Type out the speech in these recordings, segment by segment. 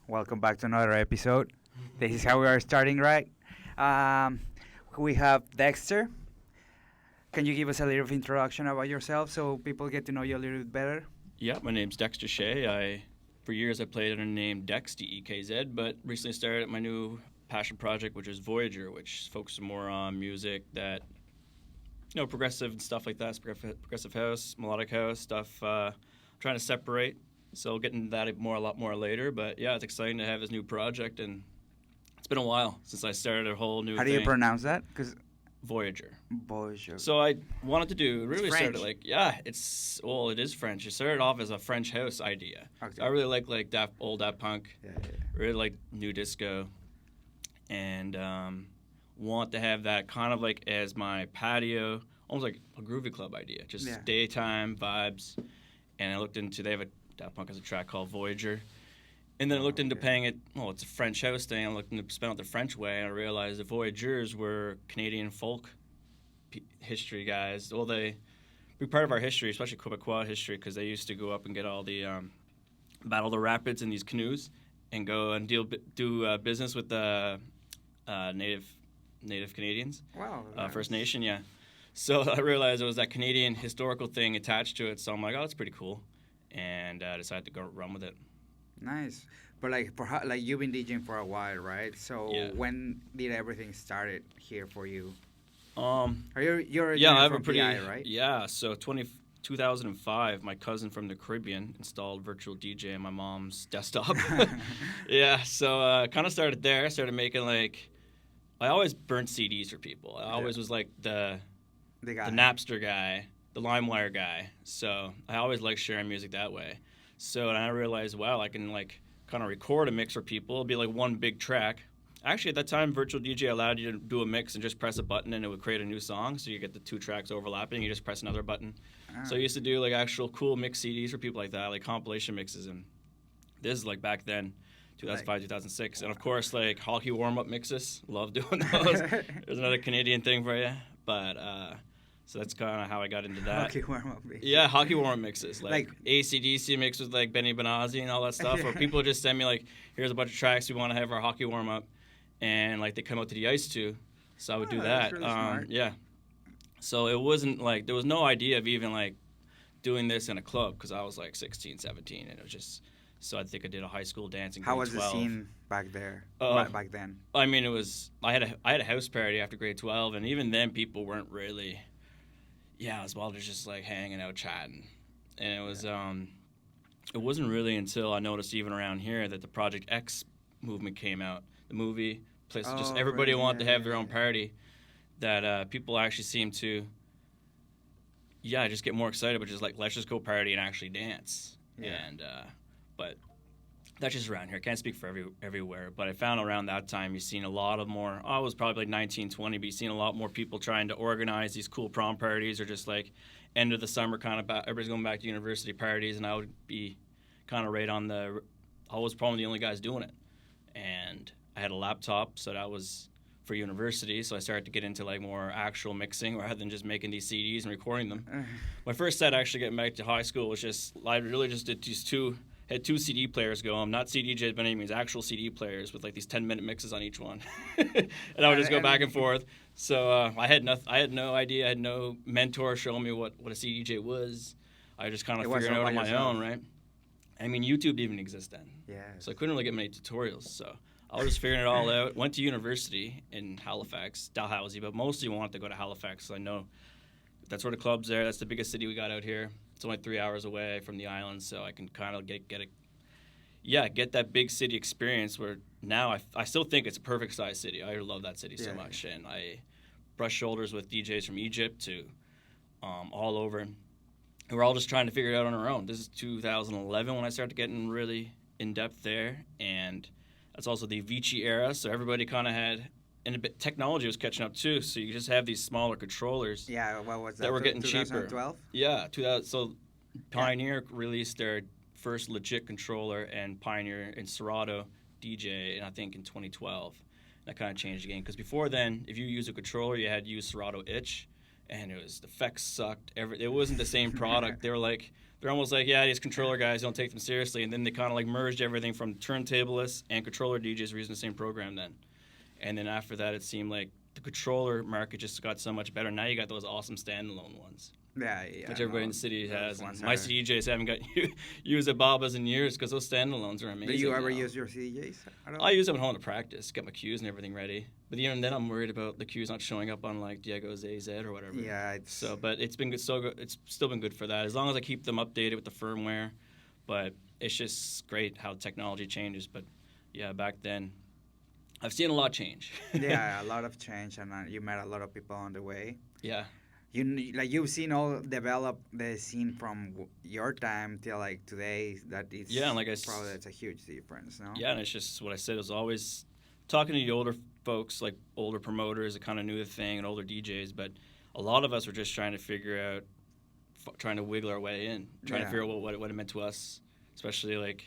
Welcome back to another episode. This is how we are starting, right? Um, we have Dexter. Can you give us a little introduction about yourself so people get to know you a little bit better? Yeah, my name's Dexter Shea. For years, I played under the name Dex, D-E-K-Z, but recently started my new passion project, which is Voyageur, which focuses more on music that, progressive and stuff like that, progressive house, melodic house stuff, trying to separate. So I'll get into that a lot more later. But yeah, it's exciting to have this new project, and it's been a while since I started a whole new How do you pronounce that? Because Voyageur. Voyageur. So I wanted to do really French. started it is French. It started off as a French house idea. Okay. So I really like old Daft Punk. Yeah. Really like new disco, and want to have that kind of like as my patio, almost like a groovy club idea, just daytime vibes. And I looked into they have a Daft Punk has a track called Voyageur. And then I looked into paying it, it's a French house thing. I looked into spelling it the French way, and I realized the Voyageurs were Canadian folk history guys. Well, they were part of our history, especially Quebecois history, because they used to go up and get all the battle the rapids in these canoes and go and do business with the native Canadians. Wow. First Nation, yeah. So I realized it was that Canadian historical thing attached to it. So I'm like, oh, that's pretty cool, and I decided to go run with it. Nice. But like you've been DJing for a while, right? So when did everything started here for you? You're I have from a pretty PI, right? Yeah. So 2005, my cousin from the Caribbean installed virtual DJ on my mom's desktop. Yeah. So kind of started there. I started making I always burnt CDs for people. I always was like the Napster guy, the LimeWire guy. So I always liked sharing music that way. So I realized, wow, I can kind of record a mix for people. It'll be like one big track. Actually, at that time, Virtual DJ allowed you to do a mix and just press a button and it would create a new song. So you get the two tracks overlapping. You just press another button. So I used to do actual cool mix CDs for people like that, like compilation mixes. And this is back then, 2005, 2006. And of course, hockey warm-up mixes. Love doing those. There's another Canadian thing for you. But so that's kind of how I got into that. Hockey warm-up mixes. Yeah, hockey warm-up mixes. Like AC/DC mix with Benny Benazzi and all that stuff. Or people just send me here's a bunch of tracks we want to have our hockey warm-up. And they come out to the ice too. So I would do that. That's really smart. Yeah. So it wasn't there was no idea of even doing this in a club because I was 16, 17. And it was just, so I think I did a high school dance in grade 12. How was the scene back there, back then? I mean, I had a house party after grade 12. And even then people weren't really... Yeah, as well, just hanging out, chatting, and it was it wasn't really until I noticed even around here that the Project X movement came out, the movie, just everybody wanted to have their own party, that people actually seemed to, just get more excited, but just let's just go party and actually dance, and but that's just around here. I can't speak for everywhere, but I found around that time you've seen a lot of more. I was probably 19, 20, but you've seen a lot more people trying to organize these cool prom parties or just end of the summer kind of everybody's going back to university parties, and I would be kind of right on I was probably the only guys doing it, and I had a laptop, so that was for university. So I started to get into more actual mixing rather than just making these CDs and recording them. My first set actually getting back to high school was I really just did these had two CD players going, not CDJs by any means, actual CD players with these 10-minute mixes on each one, and I would just go back and forth. So I had no idea, I had no mentor showing me what a CDJ was. I just kind of figured it out on my own, right? I mean, YouTube didn't even exist then, so I couldn't really get many tutorials. So I was just figuring it all out. Went to university in Halifax, Dalhousie, but mostly wanted to go to Halifax. So I know that's where the club's there. That's the biggest city we got out here. It's only 3 hours away from the island, so I can kind of get that big city experience where now I still think it's a perfect size city. I love that city so much, and I brush shoulders with DJs from Egypt to all over. And we're all just trying to figure it out on our own. This is 2011 when I started getting really in-depth there, and that's also the Vici era, so everybody kind of had... And technology was catching up too, so you just have these smaller controllers. Yeah, what was that? That were getting 2012? cheaper. Yeah, 2000. So Pioneer released their first legit controller, and Pioneer and Serato DJ, and I think in 2012. That kind of changed the game because before then, if you use a controller, you had to use Serato Itch, and the effects sucked. It wasn't the same product. They were they're almost like, yeah, these controller guys, don't take them seriously. And then they kind of like merged everything from turntablists and controller DJs were using the same program then. And then after that, it seemed like the controller market just got so much better. Now you got those awesome standalone ones. Yeah. Which everybody in the city has. And my are... CDJs haven't got used at Baba's in years because those standalones are amazing. Do you ever use your CDJs at all? I use them at home to practice, get my cues and everything ready. But even then, I'm worried about the cues not showing up on like Diego's AZ or whatever. Yeah. But it's been good. So good. It's still been good for that as long as I keep them updated with the firmware. But it's just great how technology changes. But yeah, back then, I've seen a lot change. Yeah, a lot of change, and you met a lot of people on the way. Yeah. You've seen all develop the scene from your time till like today. That it's probably that's a huge difference, no? Yeah, and it's just what I said. It was always talking to the older folks, like older promoters that kind of knew the thing, and older DJs. But a lot of us were just trying to figure out, trying to wiggle our way in, trying to figure out what it meant to us, especially like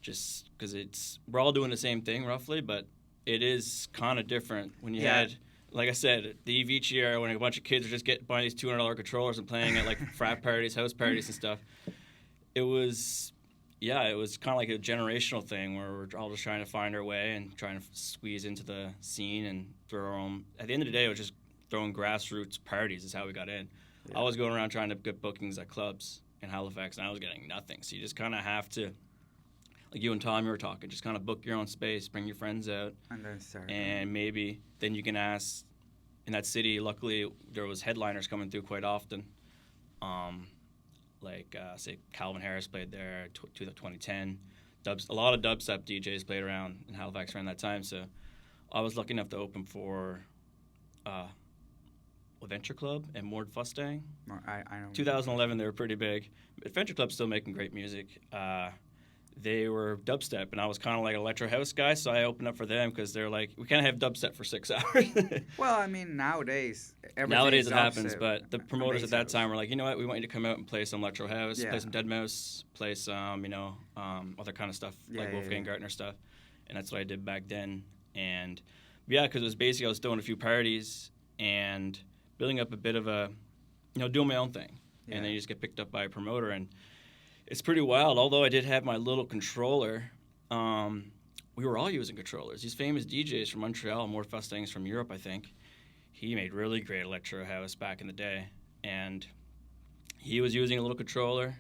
just because we're all doing the same thing roughly, but it is kind of different when you had. Like I said, the Avicii era, when a bunch of kids were just buying these $200 controllers and playing at like frat parties, house parties and stuff, it was kind of like a generational thing where we're all just trying to find our way and trying to squeeze into the scene and throw our own. At the end of the day, it was just throwing grassroots parties is how we got in. Yeah. I was going around trying to get bookings at clubs in Halifax, and I was getting nothing. So you just kind of have to, like you and Tom, you were talking, just kind of book your own space, bring your friends out, and then start. And maybe then you can ask. In that city, luckily, there was headliners coming through quite often. Say Calvin Harris played there, 2010. A lot of dubstep DJs played around in Halifax around that time. So I was lucky enough to open for Adventure Club and Mord Fustang. I don't 2011, they were pretty big. Adventure Club's still making great music. They were dubstep, and I was kind of like an electro house guy, so I opened up for them because they're like, we can't have dubstep for 6 hours. Well, I mean, notherdays it happens, but the promoters at that time were like, you know what, we want you to come out and play some electro house, play some deadmau5, play some, other kind of stuff, like Wolfgang Gartner stuff, and that's what I did back then. And yeah, because it was basically I was throwing a few parties and building up a bit of a, doing my own thing, and then you just get picked up by a promoter, and it's pretty wild. Although I did have my little controller, we were all using controllers. These famous DJs from Montreal, Mort Fustang's from Europe, I think. He made really great electro house back in the day, and he was using a little controller.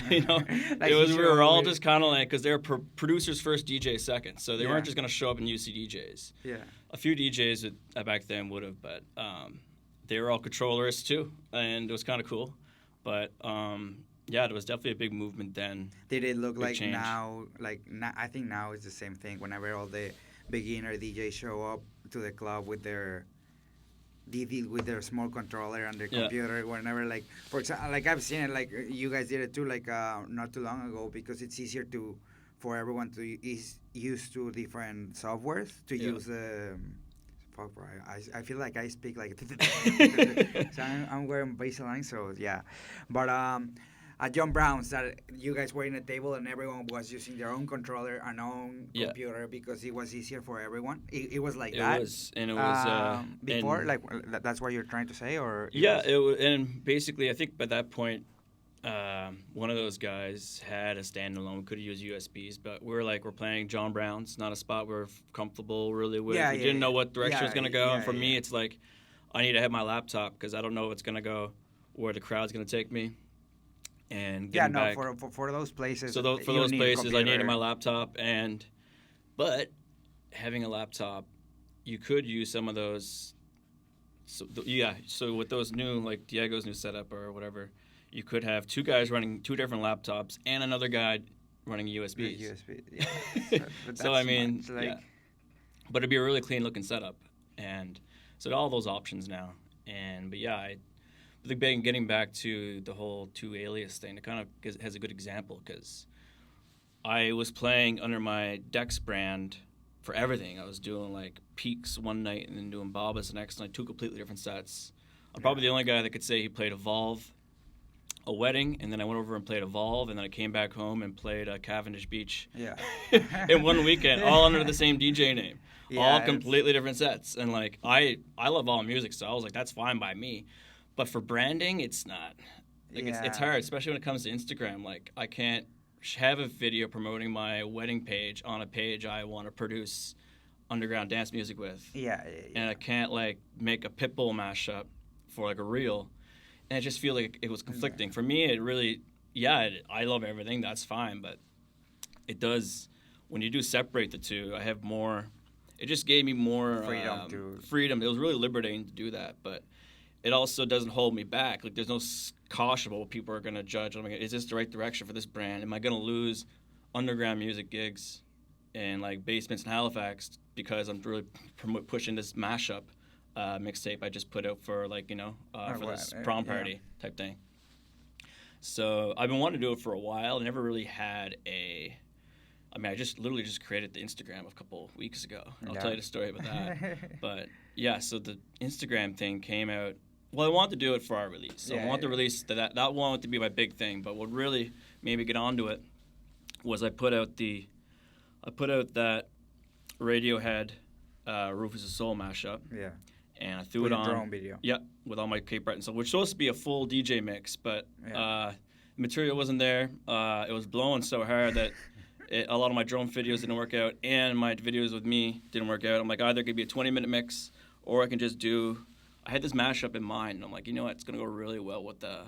We were all just kind of like, because they were producers first, DJ second, so they weren't just going to show up and use CDJs. Yeah, a few DJs back then would have, but they were all controllerists too, and it was kind of cool. But yeah, there was definitely a big movement then. Did it look like change. Now? I think now it's the same thing. Whenever all the beginner DJs show up to the club with their small controller and their computer, whenever for example, I've seen it, you guys did it too, not too long ago, because it's easier for everyone to is used to different softwares to use the. I feel like I speak like so I'm wearing baseline, so yeah, but at John Brown's, that you guys were in a table and everyone was using their own controller and own computer because it was easier for everyone. It was like that. It was before, that's what you're trying to say, or it was, and basically I think by that point, one of those guys had a standalone. We could use USBs, but we're playing John Brown's, not a spot we're comfortable really with. We didn't know what direction it was going to go, and for me, it's like I need to have my laptop because I don't know what's going to go, where the crowd's going to take me. And back. For those places. So for those places, I needed my laptop, but having a laptop, you could use some of those. So with those new, like Diego's new setup or whatever, you could have two guys running two different laptops and another guy running USBs. USB, yeah. So I mean, but it'd be a really clean looking setup, and so all those options now. I think getting back to the whole two alias thing, it kind of has a good example because I was playing under my Dex brand for everything. I was doing Peaks one night and then doing Babas the next night, two completely different sets. I'm probably the only guy that could say he played Evolve, a wedding, and then I went over and played Evolve, and then I came back home and played Cavendish Beach in one weekend, all under the same DJ name. All completely different sets. And I love all music, so I was like, that's fine by me. But for branding, it's not. Like it's Yeah. hard, especially when it comes to Instagram. Like I can't have a video promoting my wedding page on a page I want to produce underground dance music with, Yeah, and I can't like make a Pitbull mashup for like a reel, and I just feel like it was conflicting. For me, it really, I love everything. That's fine, but it does when you do separate the two. I have more. It just gave me more freedom. It was really liberating to do that, but it also doesn't hold me back. Like there's no caution about what people are going to judge. I'm like, is this the right direction for this brand? Am I going to lose underground music gigs and like basements in Halifax because I'm really pushing this mashup mixtape I just put out for like for this prom party type thing. So I've been wanting to do it for a while. I never really had a. I mean, I just literally just created the Instagram a couple weeks ago. I'll tell you the story about that. But yeah, so the Instagram thing came out. Well, I wanted to do it for our release. So I wanted to release that wanted to be my big thing. But what really made me get onto it was I put out that Radiohead Rufus of Soul mashup. Yeah. And I threw it on. Drone video. Yeah, with all my Cape Breton stuff, which was supposed to be a full DJ mix, but the material wasn't there. It was blowing so hard that a lot of my drone videos didn't work out, and my videos with me didn't work out. I'm like, either it could be a 20-minute mix, or I can just do. I had this mashup in mind, and I'm like, you know what, it's gonna go really well with the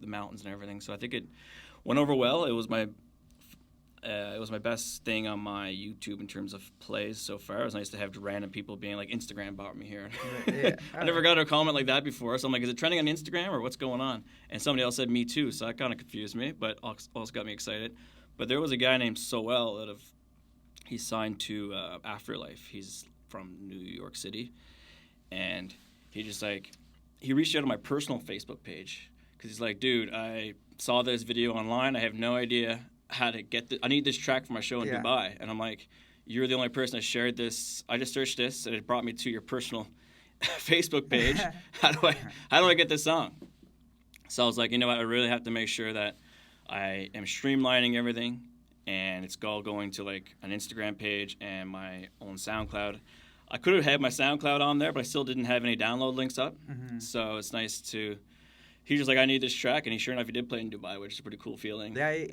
mountains and everything. So I think it went over well. It was my best thing on my YouTube in terms of plays so far. It was nice to have random people being like, Instagram bought me here. I never got a comment like that before, so I'm like, is it trending on Instagram or what's going on? And somebody else said me too, so that kind of confused me, but also got me excited. But there was a guy named Soel he's signed to Afterlife. He's from New York City, and he reached out to my personal Facebook page because he's like, dude, I saw this video online. I have no idea how to get I need this track for my show in Dubai. And I'm like, you're the only person that shared this. I just searched this, and it brought me to your personal Facebook page. How do I get this song? So I was like, you know what? I really have to make sure that I am streamlining everything, and it's all going to like an Instagram page and my own SoundCloud. I could have had my SoundCloud on there, but I still didn't have any download links up. Mm-hmm. So it's nice to. He's just like, I need this track, and sure enough, he did play in Dubai, which is a pretty cool feeling. I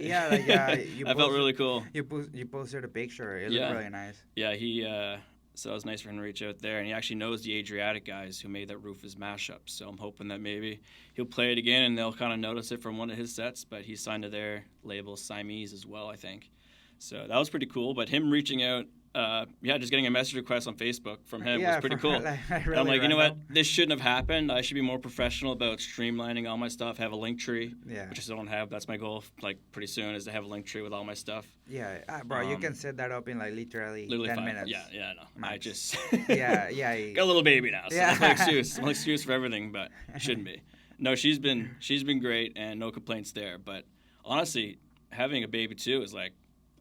felt really cool. You posted a picture. It looked really nice. Yeah, so it was nice for him to reach out there, and he actually knows the Adriatic guys who made that Rufus mashup. So I'm hoping that maybe he'll play it again, and they'll kind of notice it from one of his sets. But he's signed to their label, Siamese, as well, I think. So that was pretty cool. But him reaching out. Just getting a message request on Facebook from him was pretty cool. Really I'm like, you know what? This shouldn't have happened. I should be more professional about streamlining all my stuff, have a link tree, which I still don't have. That's my goal, like, pretty soon, is to have a link tree with all my stuff. Yeah, bro, you can set that up in, like, literally 10 minutes. Yeah, I know. Max. I just got a little baby now, so that's my excuse. My excuse for everything, but it shouldn't be. No, she's been great, and no complaints there. But honestly, having a baby, too, is like,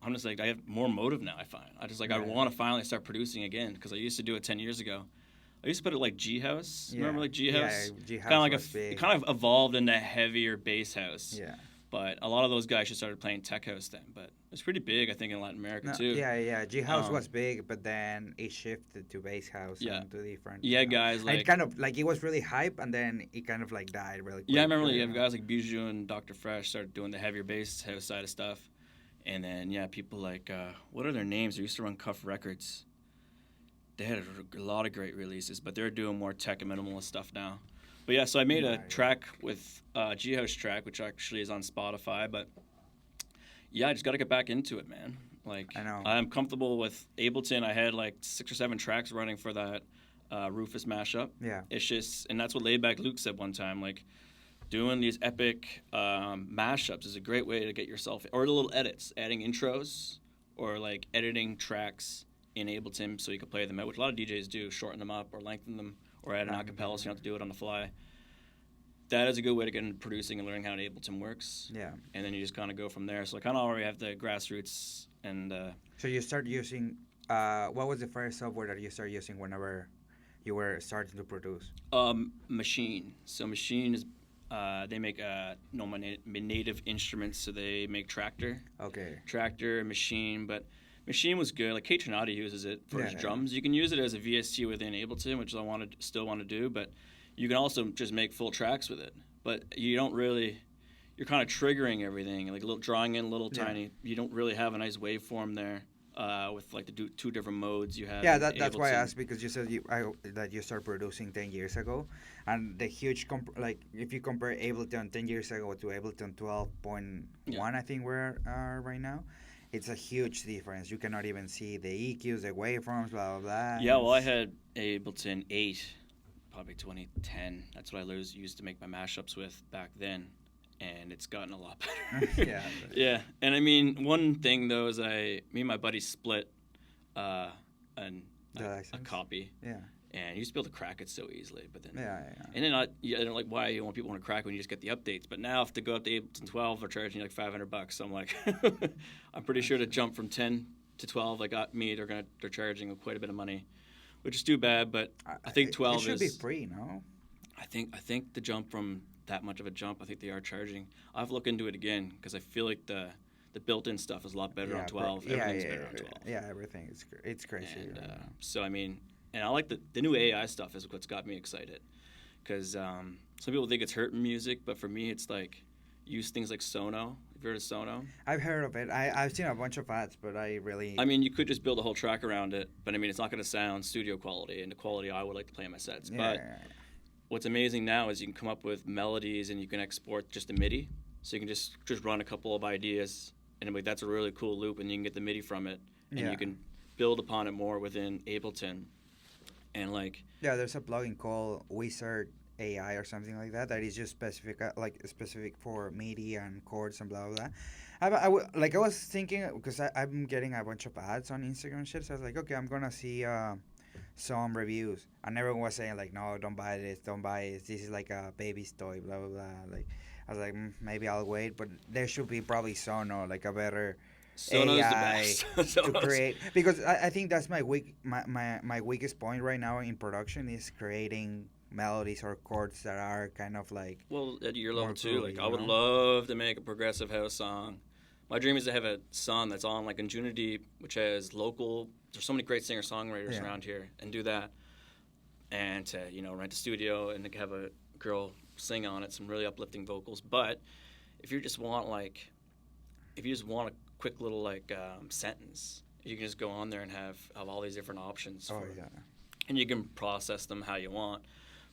I'm just like, I have more motive now, I find. I want to finally start producing again, because I used to do it 10 years ago. I used to put it like G House. Remember like G House? Yeah, G House kind of like was big. It kind of evolved into heavier bass house. Yeah. But a lot of those guys just started playing tech house then. But it's pretty big, I think, in Latin America too. Yeah. G House was big, but then it shifted to bass house and to different. Yeah, guys like. And it kind of like, it was really hype, and then it kind of like died really quick. Yeah, I remember you have guys like Bijou and Dr. Fresh started doing the heavier bass house side of stuff. And then, people like, what are their names? They used to run Cuff Records. They had a lot of great releases, but they're doing more tech and minimalist stuff now. But yeah, so I made a track with G-House track, which actually is on Spotify. But yeah, I just got to get back into it, man. Like, I know. I'm comfortable with Ableton. I had like 6 or 7 tracks running for that Rufus mashup. Yeah. It's just, and that's what Laidback Luke said one time, like, doing these epic mashups is a great way to get yourself, or little edits, adding intros, or like editing tracks in Ableton so you can play them out, which a lot of DJs do, shorten them up or lengthen them, or add an acapella so you don't have to do it on the fly. That is a good way to get into producing and learning how Ableton works. Yeah. And then you just kind of go from there. So I kind of already have the grassroots and... So you start using... what was the first software that you started using whenever you were starting to produce? Machine. So Machine is... they make native instruments, so they make Tractor. Okay. Tractor, Machine, but Machine was good. Like Kate Trinati uses it for his drums. You can use it as a VST within Ableton, which I still want to do, but you can also just make full tracks with it. but you don't really. You're kind of triggering everything, like drawing in little Yeah. tiny. You don't really have a nice waveform there with like the two different modes you have. Yeah, in that's why I Ableton. asked, because you said that you started producing 10 years ago, and the huge like if you compare Ableton 10 years ago to Ableton 12.1, Yeah. I think we're right now, it's a huge difference. You cannot even see the EQs, the waveforms, blah blah blah. Yeah, well, I had Ableton 8, probably 2010. That's what I used to make my mashups with back then, and it's gotten a lot better. Yeah. Yeah, and I mean, one thing though is me and my buddy split uh, an, The a license? copy, Yeah. and you used to be able to crack it so easily. But then, Yeah. and then I don't like why you want people want to crack when you just get the updates. But now if to go up to Ableton 12, they're charging you like $500. So I'm like, I'm pretty sure to jump from 10 to 12, they're charging quite a bit of money, which is too bad. But I think 12 it should is be free, no? I think the jump from that much of a jump, I think they are charging. I'll have to look into it again because I feel like the built-in stuff is a lot better on 12. Everything's better on 12. Yeah, everything is it's crazy. And right now. so I mean, and I like the new AI stuff is what's got me excited, because some people think it's hurting music, but for me it's like use things like Sono. Have you heard of Sono? I've heard of it. I've seen a bunch of ads, but I really. I mean, you could just build a whole track around it, but I mean, it's not going to sound studio quality and the quality I would like to play in my sets. Yeah, But yeah, what's amazing now is you can come up with melodies and you can export just a MIDI, so you can just run a couple of ideas, and like that's a really cool loop, and you can get the MIDI from it, and Yeah. you can build upon it more within Ableton, and like yeah, there's a plugin called Wizard AI or something like that is just specific for MIDI and chords and blah blah blah. I was thinking, because I'm getting a bunch of ads on Instagram and shit. So I was like, okay, I'm gonna see some reviews, and everyone was saying like, no, don't buy this, don't buy this. This is like a baby's toy, blah blah blah. Like, I was like, maybe I'll wait, but there should be probably Sono, like a better Sono's AI the best. to Sono's- create, because I think that's my weakest point right now in production is creating melodies or chords that are kind of like Well, at your more level too, groovy, like you I would know? love to make a progressive house song. My dream is to have a song that's on like Injunity, which has local. There's so many great singer-songwriters Yeah. around here, and do that, and to rent a studio and have a girl sing on it, some really uplifting vocals. But if you just want a quick little like sentence, you can just go on there and have all these different options. oh for, yeah. and you can process them how you want.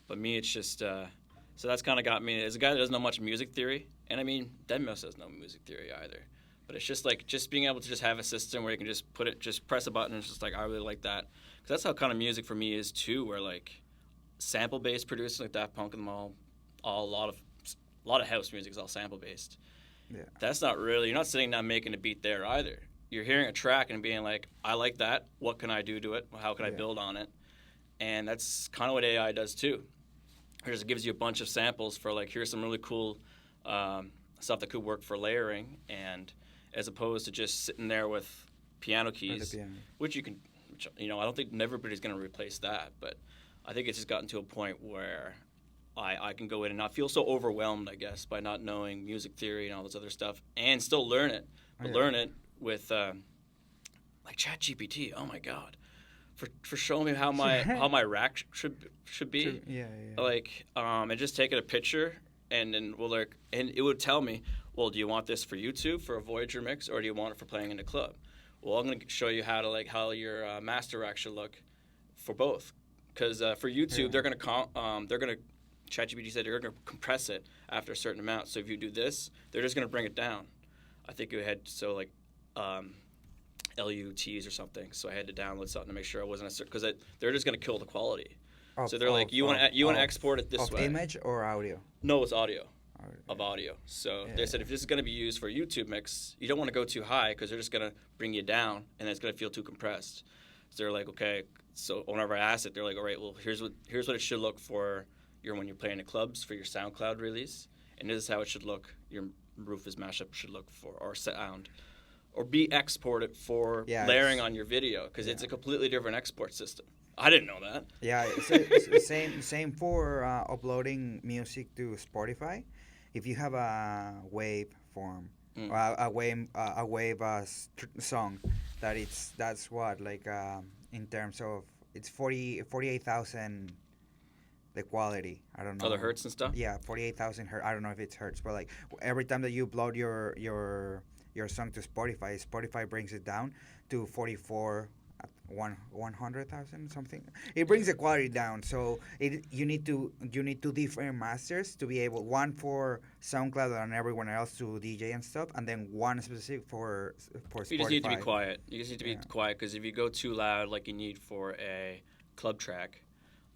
But me, it's just so that's kind of got me as a guy that doesn't know much music theory, and I mean Deadmau5 has no music theory either. But it's just like being able to just have a system where you can just press a button and it's just like, I really like that, because that's how kind of music for me is too, where like sample based producing like Daft Punk and them all a lot of house music is all sample based. Yeah. That's not really, you're not sitting down making a beat there either. You're hearing a track and being like, I like that. What can I do to it? How can I Yeah. build on it? And that's kind of what AI does too. It just gives you a bunch of samples for like, here's some really cool stuff that could work for layering, and as opposed to just sitting there with piano keys, piano. which you can, I don't think everybody's going to replace that, but I think it's just gotten to a point where I can go in and not feel so overwhelmed, I guess, by not knowing music theory and all this other stuff, and still learn it, but Yeah. learn it with like ChatGPT. Oh my God, for showing me how my rack should be. Yeah, yeah. Like and just taking a picture, and then and it would tell me, well, do you want this for YouTube for a Voyageur mix, or do you want it for playing in a club? Well, I'm going to show you how your master rack should look for both, because for YouTube they're going to ChatGPT said they're going to compress it after a certain amount. So if you do this, they're just going to bring it down. I think it had LUTs or something. So I had to download something to make sure I wasn't because they're just going to kill the quality. So they're like, you want to export it this way? Image or audio? No, it's audio. Of audio. So they said if this is going to be used for a YouTube mix, you don't want to go too high because they're just going to bring you down and it's going to feel too compressed. So they're like, okay. So whenever I asked it, they're like, all right, well, here's what it should look for when you're playing in clubs for your SoundCloud release, and this is how it should look. Your Rufus mashup should look for or sound, or be exported for layering on your video, because it's a completely different export system. I didn't know that. Yeah, it's same for uploading music to Spotify. If you have a wave form, a wave song, that's what, like in terms of it's 48,000 the quality. I don't Other know. hertz and stuff. Yeah, 48,000 hertz. I don't know if it's hertz, but like every time that you upload your song to Spotify, Spotify brings it down to 44 100,000 something. It brings the quality down. So you need two different masters to be able, one for SoundCloud and everyone else to DJ and stuff, and then one specific for You just need to be Spotify. quiet. You just need to be Yeah. quiet because if you go too loud, like you need for a club track,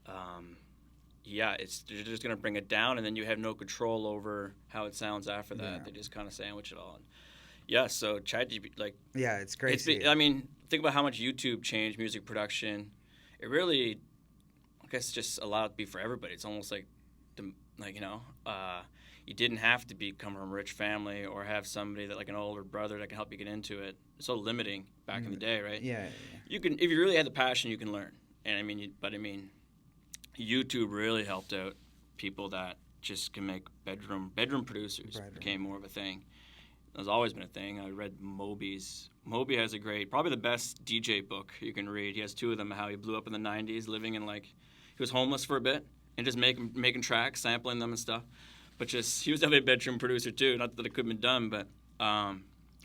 um, yeah, it's you're just gonna bring it down, and then you have no control over how it sounds after that. Yeah. They just kind of sandwich it all. And yeah, so ChatGPT, like Yeah, it's crazy. I mean, think about how much YouTube changed music production. It really, I guess, just allowed it to be for everybody. It's almost like, like you didn't have to come from a rich family or have somebody that like an older brother that can help you get into it. It's so limiting back in the day, right? Yeah, You can, if you really had the passion, you can learn. And I mean, YouTube really helped out people that just can make bedroom producers. Right. Became more of a thing. It's always been a thing. I read Moby has a great, probably the best DJ book you can read. He has two of them. How he blew up in the '90s, living in he was homeless for a bit and just making tracks, sampling them and stuff. But just he was definitely a bedroom producer too. Not that it couldn't have been done, but a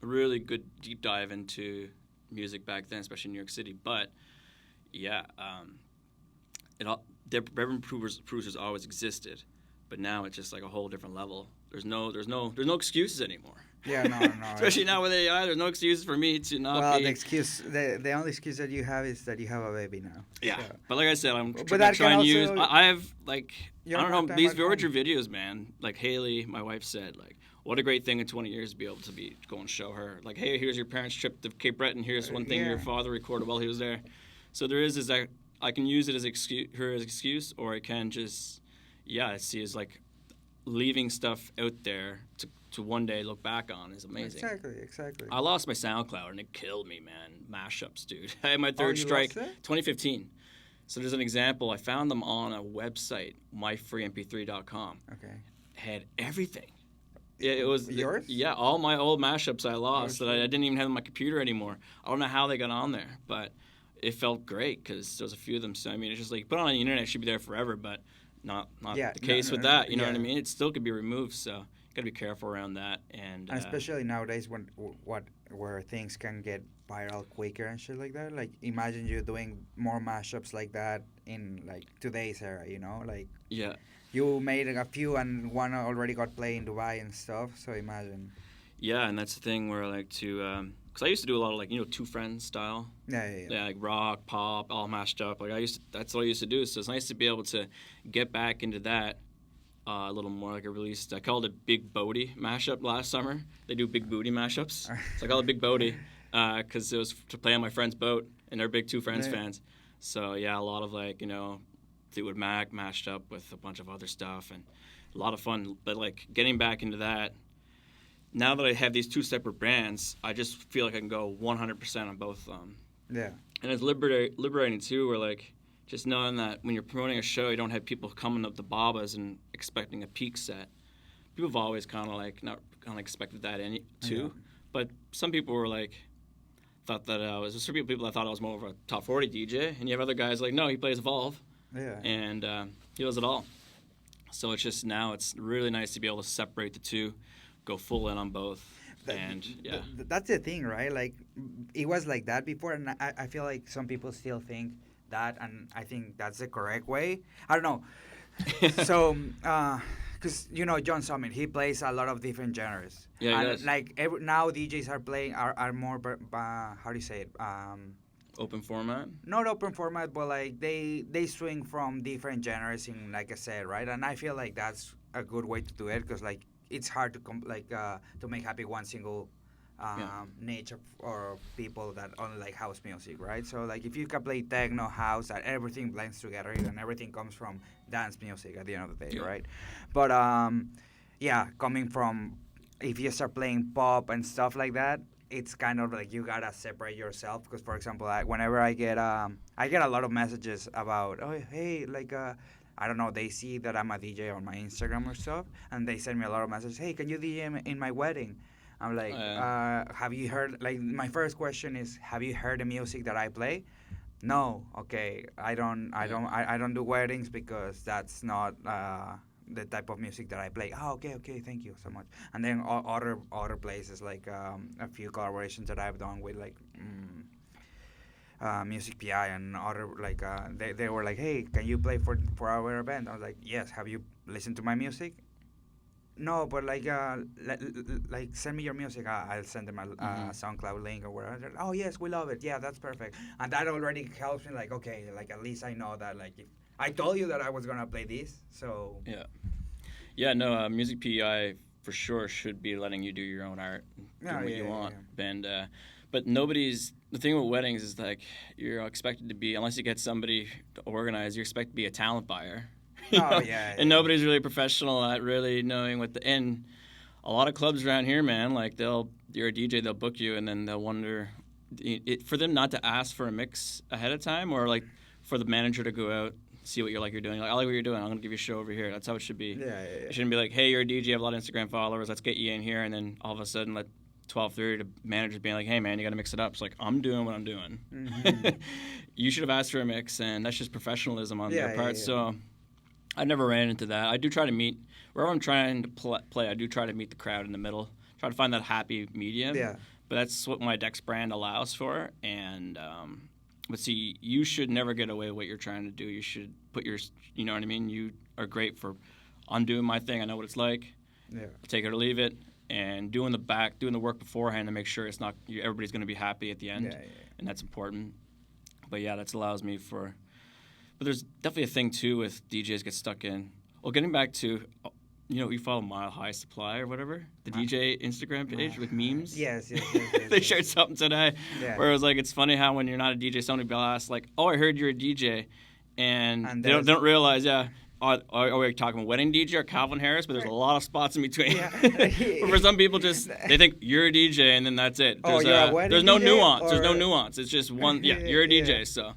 really good deep dive into music back then, especially in New York City. But yeah, bedroom producers always existed, but now it's just like a whole different level. There's no excuses anymore. yeah, no. Especially now with AI, there's no excuses for me to not Well, be. the only excuse that you have is that you have a baby now. Yeah, So. but like I said, I'm But trying that to try can and use. also- I have You I don't don't have know time these at home. Voyageur videos, man. Like Haley, my wife said, what a great thing in 20 years to be able to go and show her. Like, hey, here's your parents' trip to Cape Breton. Here's one thing Yeah. your father recorded while he was there. So there is that I can use it as excuse, or I can just see as like leaving stuff out there to one day look back on is amazing. Exactly. I lost my SoundCloud and it killed me, man. Mashups, dude. I had my third you strike, lost it? 2015. So there's an example. I found them on a website, myfreemp3.com. Okay. Had everything. It was yours? Yeah, all my old mashups I lost that I shit. didn't even have on my computer anymore. I don't know how they got on there, but it felt great because there was a few of them. So I mean, it's just like put it on the internet, it should be there forever, but not Yeah, the case no, with no, that. You know what I yeah. mean? It still could be removed, so you gotta be careful around that. And And especially nowadays where things can get viral quicker and shit like that. Like imagine you doing more mashups like that in like today's era, you know? Like yeah. you made a few and one already got played in Dubai and stuff. So imagine. Yeah, and that's the thing where I like to, because I used to do a lot of two friends style. Yeah. Like rock, pop, all mashed up. That's what I used to do. So it's nice to be able to get back into that a little more. Like I called it Big Bodie mashup last summer. They do Big Booty mashups. So I call it Big Bodie because it was to play on my friend's boat, and they're big Two Friends Yeah. fans. So yeah, a lot of Fleetwood Mac mashed up with a bunch of other stuff, and a lot of fun. But like getting back into that. Now that I have these two separate brands, I just feel like I can go 100% on both of them. Yeah. And it's liberating too, where like just knowing that when you're promoting a show, you don't have people coming up to Babas and expecting a peak set. People have always kind of expected that too, Yeah. but some people were thought that I was some people that thought I was more of a top 40 DJ, and you have other guys like no, he plays Evolve, Yeah. and he does it all. So it's really nice to be able to separate the two, go full in on both. And yeah, That's the thing, right? Like, it was like that before, and I feel like some people still think that, and I think that's the correct way. I don't know. So, because John Summit, he plays a lot of different genres. Yeah, he and does. like now DJs are more how do you say it? Open format. Not open format, but like they swing from different genres in, like I said, right? And I feel like that's a good way to do it because like it's hard to to make happy one single niche or people that only like house music, right? So like if you can play techno, house, and everything blends together and everything comes from dance music at the end of the day, Yeah. right? But coming from if you start playing pop and stuff like that, it's kind of like you gotta separate yourself because, for example, whenever I get a lot of messages about, oh hey, like I don't know, they see that I'm a DJ on my Instagram or stuff, and they send me a lot of messages. Hey, can you DJ in my wedding? I'm like, have you heard? Like my first question is, have you heard the music that I play? No, okay, I don't do weddings because that's not the type of music that I play. Oh, okay, okay, thank you so much. And then other places like a few collaborations that I've done with like Music PI and other like they were like, hey, can you play for our event? I was like, yes. Have you listened to my music? No, but like, like send me your music. I'll send them a SoundCloud link or whatever. They're, oh yes, we love it. Yeah, that's perfect. And that already helps me. Like, okay, like at least I know that. Like, if I told you that I was gonna play this, so Yeah. Yeah, no, Music PEI for sure should be letting you do your own art, do yeah, what yeah, you yeah, want. yeah. And but nobody's the thing with weddings is like you're expected to be unless you get somebody to organize, you're expected to be a talent buyer. You Oh know? yeah, And yeah, nobody's really professional at really knowing what the and a lot of clubs around here, man, like you're a DJ, they'll book you and then they'll wonder for them not to ask for a mix ahead of time or like for the manager to go out see what you're doing. Like, I like what you're doing. I'm gonna give you a show over here. That's how it should be. yeah, yeah, It yeah. shouldn't be like, hey, you're a DJ, you have a lot of Instagram followers. Let's get you in here, and then all of a sudden, let 12:30 the manager's being like, hey, man, you got to mix it up. It's like I'm doing what I'm doing. Mhm. You should have asked for a mix, and that's just professionalism on Yeah, their yeah, part. yeah. So I never ran into that. I do try to meet wherever I'm trying to play. I do try to meet the crowd in the middle. Try to find that happy medium. Yeah. But that's what my Dex brand allows for, and but see, you should never get away with what you're trying to do. You should put your, you know what I mean? You are great for, I'm doing my thing. I know what it's like. Yeah. Take it or leave it. And doing the work beforehand to make sure it's not, everybody's going to be happy at the end. Yeah, yeah. And that's important. But yeah, that allows me for, but there's definitely a thing too with DJs get stuck in. Well, getting back to, you follow Mile High Supply or whatever, the DJ Instagram page with memes. Yes, yes, yes, yes, They yes. shared something today Yeah. where it was like, it's funny how when you're not a DJ, somebody will ask like, oh, I heard you're a DJ, and And they don't, there's- they don't realize, yeah. Are we talking about wedding DJ or Calvin Harris? But there's a lot of spots in between. Yeah. But for some people, just they think you're a DJ and then that's it. Oh, There's, you're a wedding there's no DJ, nuance. There's no or- nuance. It's just one. Yeah, you're a Yeah. DJ. So,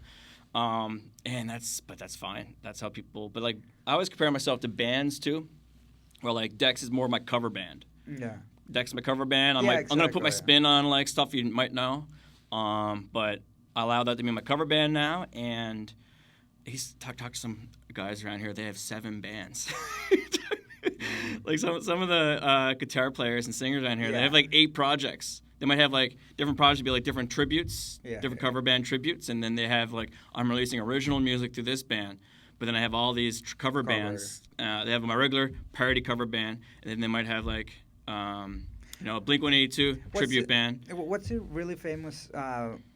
and that's fine. That's how people. But like, I always compare myself to bands too, where like Dex is more my cover band. Yeah. Dex is my cover band. I'm Yeah, like I'm gonna put my exactly, yeah. spin on like stuff you might know, but I allow that to be my cover band now. And he's talk to some guys around here. They have 7 bands. Like some of the guitar players and singers around here, they Yeah. have like 8 projects. They might have like different projects, be like different tributes, Yeah, different yeah. cover band tributes, and then they have like I'm releasing original music through this band. But then I have all these cover bands. They have my regular parody cover band, and then they might have like a Blink-182 tribute band. What's a really famous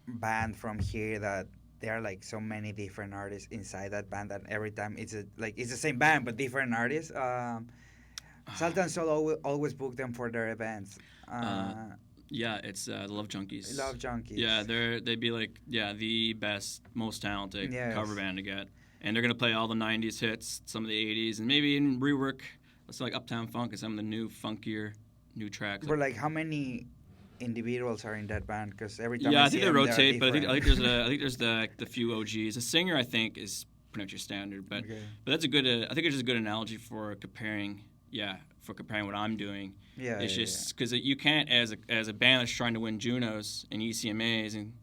band from here that there are like so many different artists inside that band that every time it's the same band but different artists. Sultan Soul always book them for their events. Yeah, it's the Love Junkies. Love Junkies. Yeah, they'd be like the best, most talented Yes. cover band to get, and they're gonna play all the '90s hits, some of the '80s, and maybe even rework, let's say like Uptown Funk and some of the new funkier new tracks. But like, how many individuals are in that band? Because every time Yeah, I see think they them, they're rotate, but I think different. there's the few OGs. The singer I think is pretty much your standard, but Okay. but that's a good. I think it's just a good analogy for comparing. Yeah, for comparing what I'm doing. Yeah, It's yeah, just because you can't, as a band that's trying to win Junos and ECMAs, and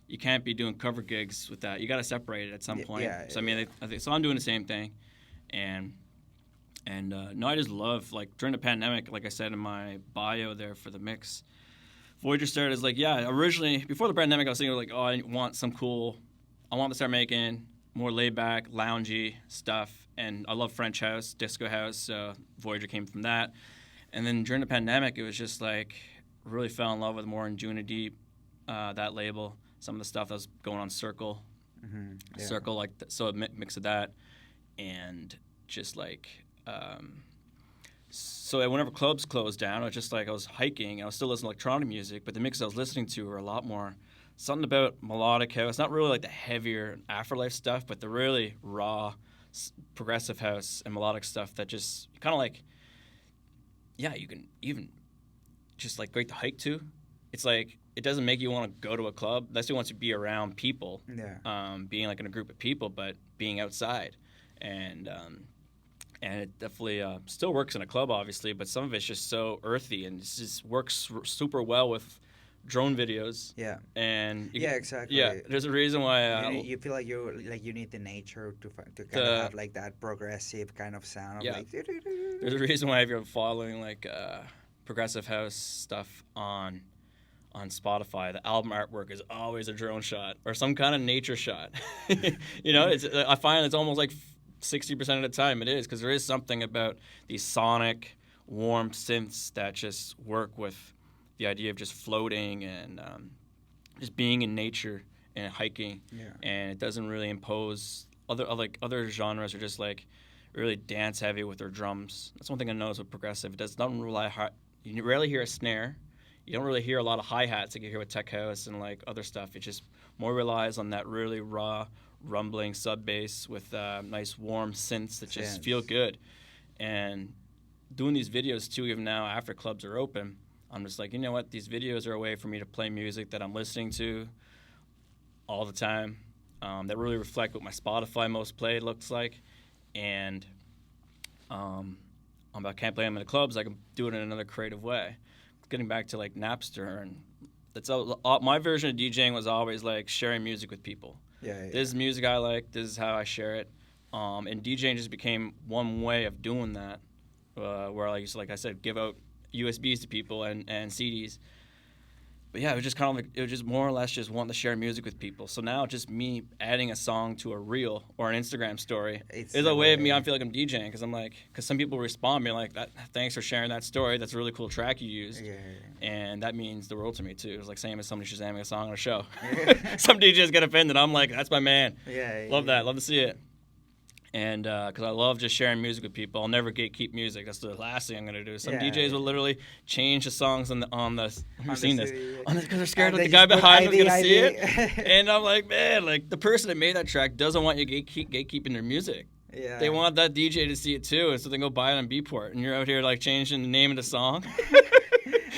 you can't be doing cover gigs with that. You got to separate it at some point. yeah, So I mean, I think so. I'm doing the same thing, and no, I just love like during the pandemic, like I said in my bio there for the mix. Voyageur started as like originally before the pandemic, I was thinking like, oh, I want to start making more laid back, loungy stuff. And I love French house, disco house, so Voyageur came from that. And then during the pandemic, it was just like really fell in love with more in Juna Deep, that label, some of the stuff that was going on Circle, Yeah. Circle, like so a mix of that, and just like so whenever clubs closed down, I was just like I was hiking, I was still listening to electronic music, but the mixes I was listening to were a lot more something about melodic house, not really like the heavier Afterlife stuff, but the really raw progressive house and melodic stuff that just kind of like you can even just like great to hike to. It's like it doesn't make you want to go to a club. That's who wants to be around people, being like in a group of people, but being outside, and it definitely still works in a club, obviously, but some of it's just so earthy and it just works super well with drone videos. Yeah. And Yeah, exactly. Yeah, there's a reason why You feel like you need the nature to kind of have like that progressive kind of sound of Yeah. like. There's a reason why if you're following like progressive house stuff on Spotify, the album artwork is always a drone shot or some kind of nature shot. You know, I find it's almost like 60% of the time it is, because there is something about these sonic, warm synths that just work with the idea of just floating and just being in nature and hiking. Yeah. And it doesn't really impose other genres are just like really dance heavy with their drums. That's one thing I notice with progressive. It doesn't rely hard. You rarely hear a snare. You don't really hear a lot of hi-hats like you hear with tech house and like other stuff. It just more relies on that really raw, rumbling sub bass with nice warm synths that just feel good. And doing these videos too, even now after clubs are open, I'm just like, you know what? These videos are a way for me to play music that I'm listening to all the time, that really reflect what my Spotify most played looks like. And I can't play them in the clubs. I can do it in another creative way. Getting back to like Napster, and that's my version of DJing was always like sharing music with people. Yeah. This is music I like. This is how I share it. And DJing just became one way of doing that, where I used to, like I said, give out USBs to people and CDs. But yeah, it was just kind of like, it was just more or less just wanting to share music with people. So now just me adding a song to a reel or an Instagram story is a way of me. I feel like I'm DJing, because some people respond me like, thanks for sharing that story. That's a really cool track you used. Yeah. And that means the world to me too. It's like same as somebody shazamming a song on a show. Yeah. Some DJs get offended. I'm like, that's my man. Yeah. Love that. Love to see it. And because I love just sharing music with people. I'll never gatekeep music. That's the last thing I'm going to do. Some DJs will literally change the songs on the you've seen this, because they're scared that the guy behind them is going to see it. And I'm like, man, like the person that made that track doesn't want you gatekeeping their music. Yeah. They want that DJ to see it too, and so they go buy it on Beatport, and you're out here like changing the name of the song.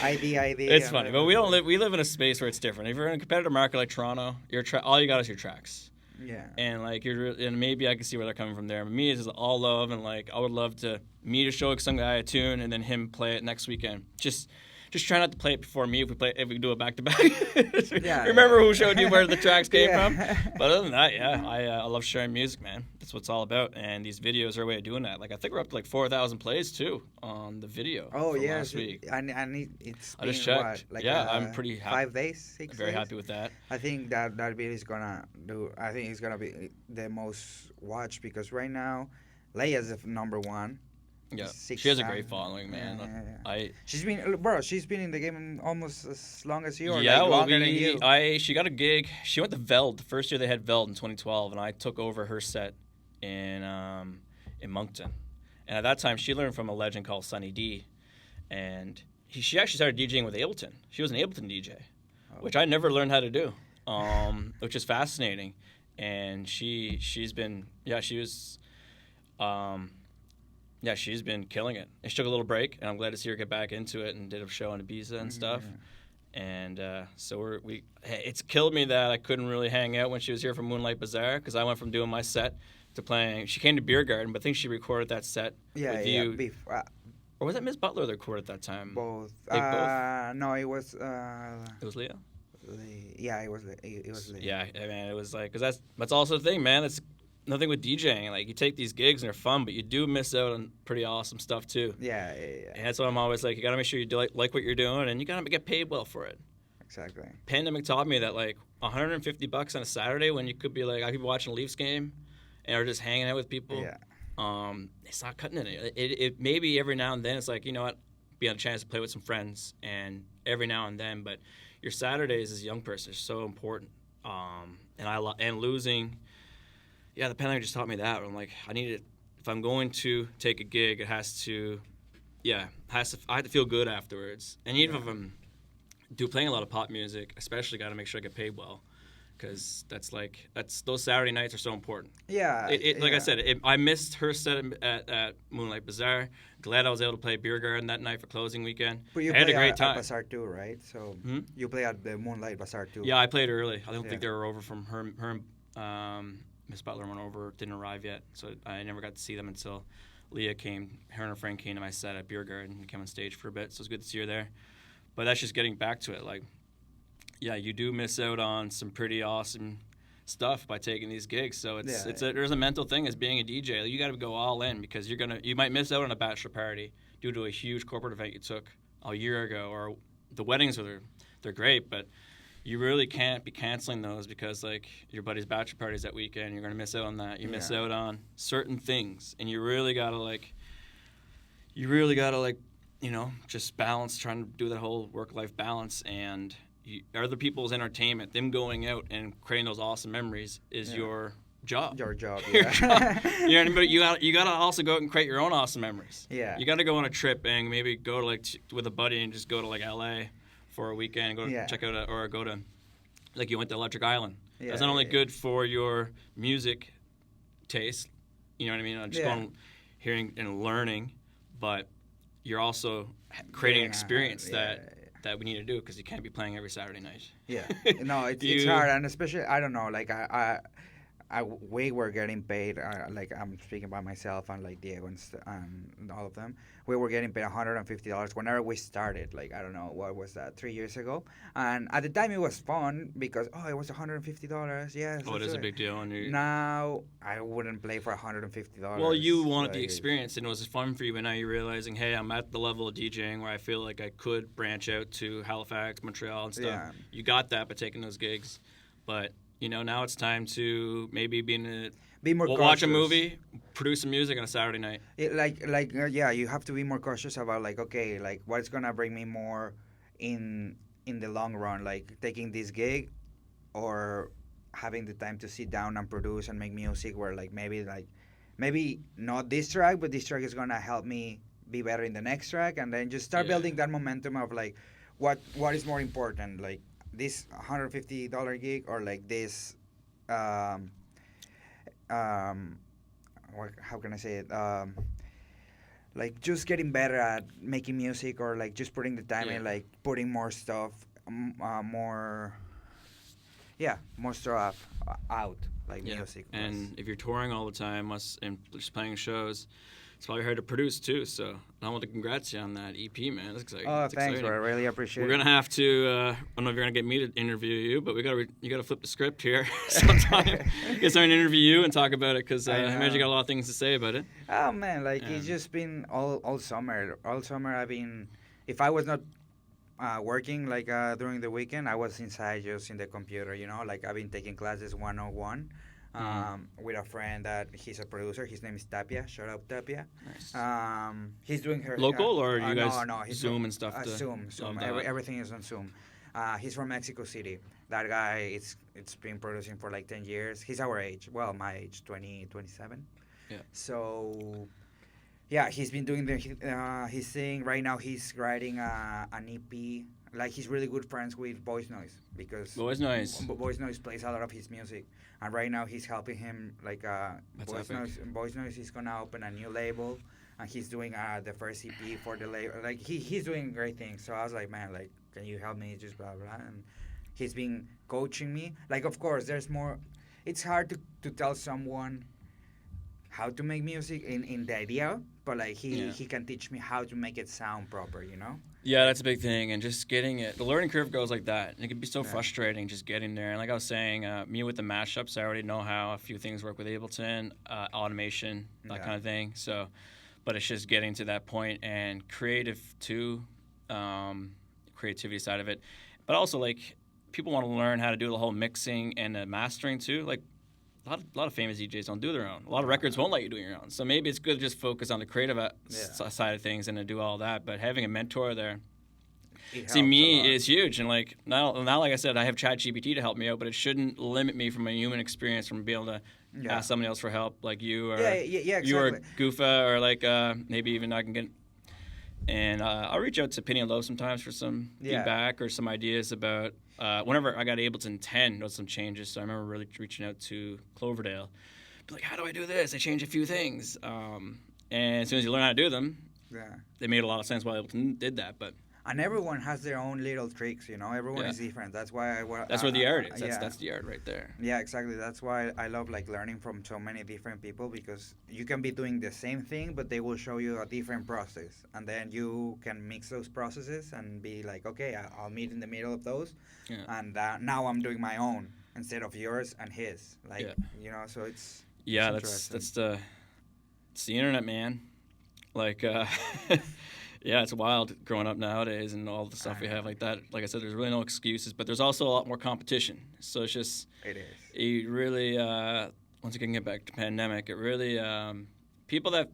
ID. It's funny, but we live in a space where it's different. If you're in a competitive market like Toronto, all you got is your tracks. Yeah. And like and maybe I can see where they're coming from there. But me, it's just all love, and like I would love to show some guy a tune and then him play it next weekend. Just try not to play it before me if we do it back to back. Remember who showed you where the tracks came from? But other than that, I love sharing music, man. That's what it's all about. And these videos are a way of doing that. Like I think we're up to like 4,000 plays too on the video. Oh yeah, last week. I it's I just been, checked. What, like I'm pretty happy. 5 days, 6 Very days? happy with that. I think that video is gonna do. I think it's gonna be the most watched, because right now, Leia's the number one. Yeah, she has a great following, man. Yeah. She's been in the game almost as long as you, or yeah, like longer than you. She got a gig. She went to Veld the first year they had Veld in 2012, and I took over her set in Moncton. And at that time, she learned from a legend called Sunny D, and she actually started DJing with Ableton. She was an Ableton DJ, which I never learned how to do, which is fascinating. And she's been killing it. And she took a little break, and I'm glad to see her get back into it and did a show in Ibiza and stuff. And so it's killed me that I couldn't really hang out when she was here for Moonlight Bazaar, because I went from doing my set to playing. She came to Beer Garden, but I think she recorded that set with you. Or was that Ms. Butler that recorded at that time? Both. Both? No, it was. It was Leah? Yeah, it was Leah. Yeah, I mean, it was like, because that's also the thing, man. It's nothing with DJing. Like, you take these gigs and they're fun, but you do miss out on pretty awesome stuff too. Yeah. And that's what I'm always like. You gotta make sure you like what you're doing, and you gotta get paid well for it. Exactly. Pandemic taught me that like $150 on a Saturday, when you could be like, I could be watching a Leafs game, or just hanging out with people. Yeah. It's not cutting it. It maybe every now and then it's like, you know what, be on a chance to play with some friends, and every now and then. But your Saturdays as a young person are so important. And losing. Yeah, the pandemic just taught me that. I'm like, if I'm going to take a gig, it has to, I have to feel good afterwards. And even if I'm playing a lot of pop music, especially got to make sure I get paid well, because those Saturday nights are so important. Yeah. Like I said, I missed her set at Moonlight Bazaar. Glad I was able to play Beer Garden that night for closing weekend. But you I had play a great time. at Bazaar too, right? So you play at the Moonlight Bazaar too. Yeah, I played early. I don't think they were over from her Miss Butler went over, didn't arrive yet, so I never got to see them until Leah came. Her and her friend came to my set at Beer Garden and came on stage for a bit, so it was good to see her there. But that's just getting back to it. Like, yeah, you do miss out on some pretty awesome stuff by taking these gigs. So Yeah, there's a mental thing as being a DJ. You got to go all in because you might miss out on a bachelor party due to a huge corporate event you took a year ago, or the weddings they're great, but you really can't be canceling those because like your buddy's bachelor party's that weekend. You're gonna miss out on that. You miss out on certain things, and you really gotta just balance, trying to do that whole work-life balance. And other people's entertainment, them going out and creating those awesome memories, is your job. Your job, Your yeah. job. You know what I mean? But you gotta also go out and create your own awesome memories. Yeah. You gotta go on a trip and maybe go to with a buddy and just go to like LA for a weekend and go check out or go to like you went to Electric Island. That's not only good for your music taste, you know what I mean? Just going, hearing and learning, but you're also creating an experience that we need to do because you can't be playing every Saturday night. Yeah. No, it's hard, and especially I don't know, like we were getting paid, like I'm speaking by myself and like Diego and all of them. We were getting paid $150 whenever we started. Like, I don't know, what was that, 3 years ago? And at the time it was fun because, it was $150. Yes. Oh, it is a big deal. Now, I wouldn't play for $150. Well, you wanted the experience and it was fun for you, but now you're realizing, hey, I'm at the level of DJing where I feel like I could branch out to Halifax, Montreal and stuff. Yeah. You got that by taking those gigs. But now it's time to maybe be more watch a movie, produce some music on a Saturday night. You have to be more cautious about what's gonna bring me more in the long run, like taking this gig or having the time to sit down and produce and make music where maybe not this track, but this track is gonna help me be better in the next track, and then just start building that momentum of what is more important, like this $150 gig or like this how can I say it? Like just getting better at making music, or like just putting the time in, like putting more stuff, more stuff out, like music. And if you're touring all the time, and just playing shows, it's probably hard to produce too. So I want to congrats you on that EP, man. That's exciting. Oh, thanks, bro. I really appreciate it. We're gonna have to. I don't know if you're gonna get me to interview you, but you gotta flip the script here sometime. Get someone to interview you and talk about it, because I imagine you got a lot of things to say about it. Oh man, it's just been all summer. All summer I've been. If I was not working during the weekend, I was inside just in the computer. Like I've been taking classes 101. With a friend that he's a producer. His name is Tapia. Shout out Tapia. Nice. He's doing her local, or you guys he's Zoom and stuff. Zoom. Everything is on Zoom. He's from Mexico City. That guy, it's been producing for like 10 years. He's our age. Well, my age, 27. Yeah. So, yeah, he's been doing his thing. Right now, he's writing an EP. Like, he's really good friends with Voice Noise, because Voice Noise plays a lot of his music. And right now he's helping him, Voice Noise is going to open a new label, and he's doing the first EP for the label. Like, he's doing great things. So I was like, man, can you help me, just blah, blah. And he's been coaching me. Like, of course, there's more. It's hard to tell someone how to make music in the idea, but he can teach me how to make it sound proper, Yeah, that's a big thing, and just getting it. The learning curve goes like that, and it can be so frustrating just getting there. And like I was saying, me with the mashups, I already know how a few things work with Ableton, automation, that kind of thing. So, but it's just getting to that point, and creative too, creativity side of it. But also, people want to learn how to do the whole mixing and the mastering too. Like, a lot of famous DJs don't do their own. A lot of records won't let you do your own. So maybe it's good to just focus on the creative side of things and to do all that. But having a mentor there, is huge. And now, like I said, I have ChatGPT to help me out, but it shouldn't limit me from a human experience from being able to ask somebody else for help, like you or exactly. you or Goofa, or maybe even I can get. And I'll reach out to Penny and Low sometimes for some feedback or some ideas about. Whenever I got Ableton 10, there was some changes, so I remember really reaching out to Cloverdale. Be like, how do I do this? I changed a few things. And as soon as you learn how to do them, they made a lot of sense why Ableton did that. But And everyone has their own little tricks, everyone Yeah. is different. That's why That's where the art is. yeah. That's the art right there. Yeah, exactly. That's why I love like learning from so many different people, because you can be doing the same thing, but they will show you a different process, and then you can mix those processes and be like, okay, I'll meet in the middle of those, Yeah. and now I'm doing my own instead of yours and his. Like, so it's Yeah, it's it's the internet, man. Like, yeah, it's wild growing up nowadays and all the stuff we have like that. Like I said, there's really no excuses, but there's also a lot more competition. So it's just, it is. it really, once again, get back to pandemic, it really, people that,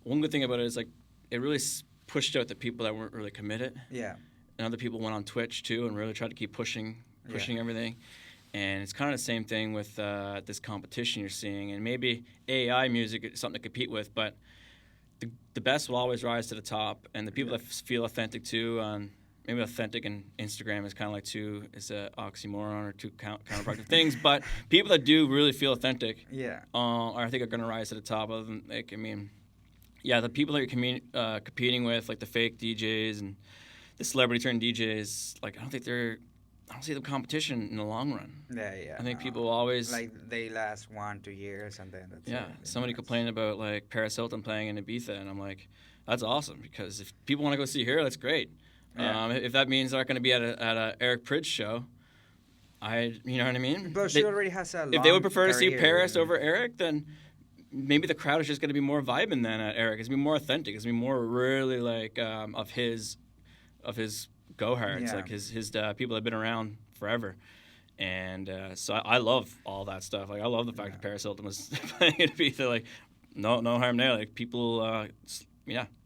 one good thing about it is like, it really pushed out the people that weren't really committed. Yeah. And other people went on Twitch too and really tried to keep pushing everything. And it's kind of the same thing with this competition you're seeing. And maybe AI music is something to compete with, but the best will always rise to the top. And the people that feel authentic too, maybe authentic and Instagram is kind of like is an oxymoron or two counterproductive things. But people that do really feel authentic, I think are going to rise to the top. Other than the people that you're competing with, like the fake DJs and the celebrity turned DJs, like I don't see the competition in the long run. Yeah. I think people always like they last 1-2 years and then that's it. Somebody complained about like Paris Hilton playing in Ibiza, and I'm like, that's awesome, because if people want to go see her, that's great. If that means they're going to be at a Eric Prydz show, you know what I mean? But she already has a long If they would prefer to see career. Paris over Eric, then maybe the crowd is just going to be more vibing than at Eric. It's going to be more authentic. It's going to be more really like of his go-hards, like his people that have been around forever. And so I love all that stuff. Like I love the fact that Paris Hilton was playing at Ibiza. Like no harm there. Like people,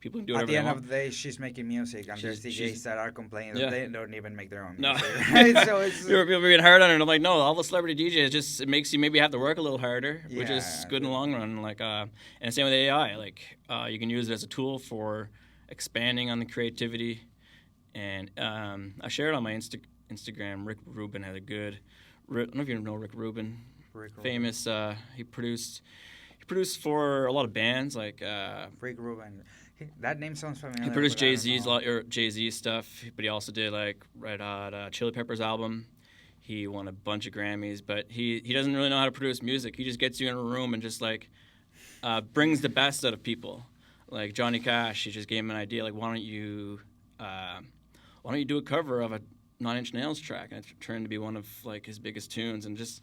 people can do whatever at the they end want. of the day, she's making music, and there's DJs that are complaining that they don't even make their own No. music. Right? So it's You're being hard on it. I'm like, no, all the celebrity DJs it makes you maybe have to work a little harder, which is good in the long run. Like, and same with AI. Like, you can use it as a tool for expanding on the creativity. And I shared on my Instagram. Rick Rubin had a good. I don't know if you know Rick Rubin. Famous. He produced for a lot of bands like. Rick Rubin. That name sounds familiar. He produced Jay-Z stuff, but he also did like Red Hot Chili Peppers album. He won a bunch of Grammys, but he doesn't really know how to produce music. He just gets you in a room and just like brings the best out of people. Like Johnny Cash, he just gave him an idea. Like, why don't you do a cover of a Nine Inch Nails track? And it turned to be one of like his biggest tunes. And just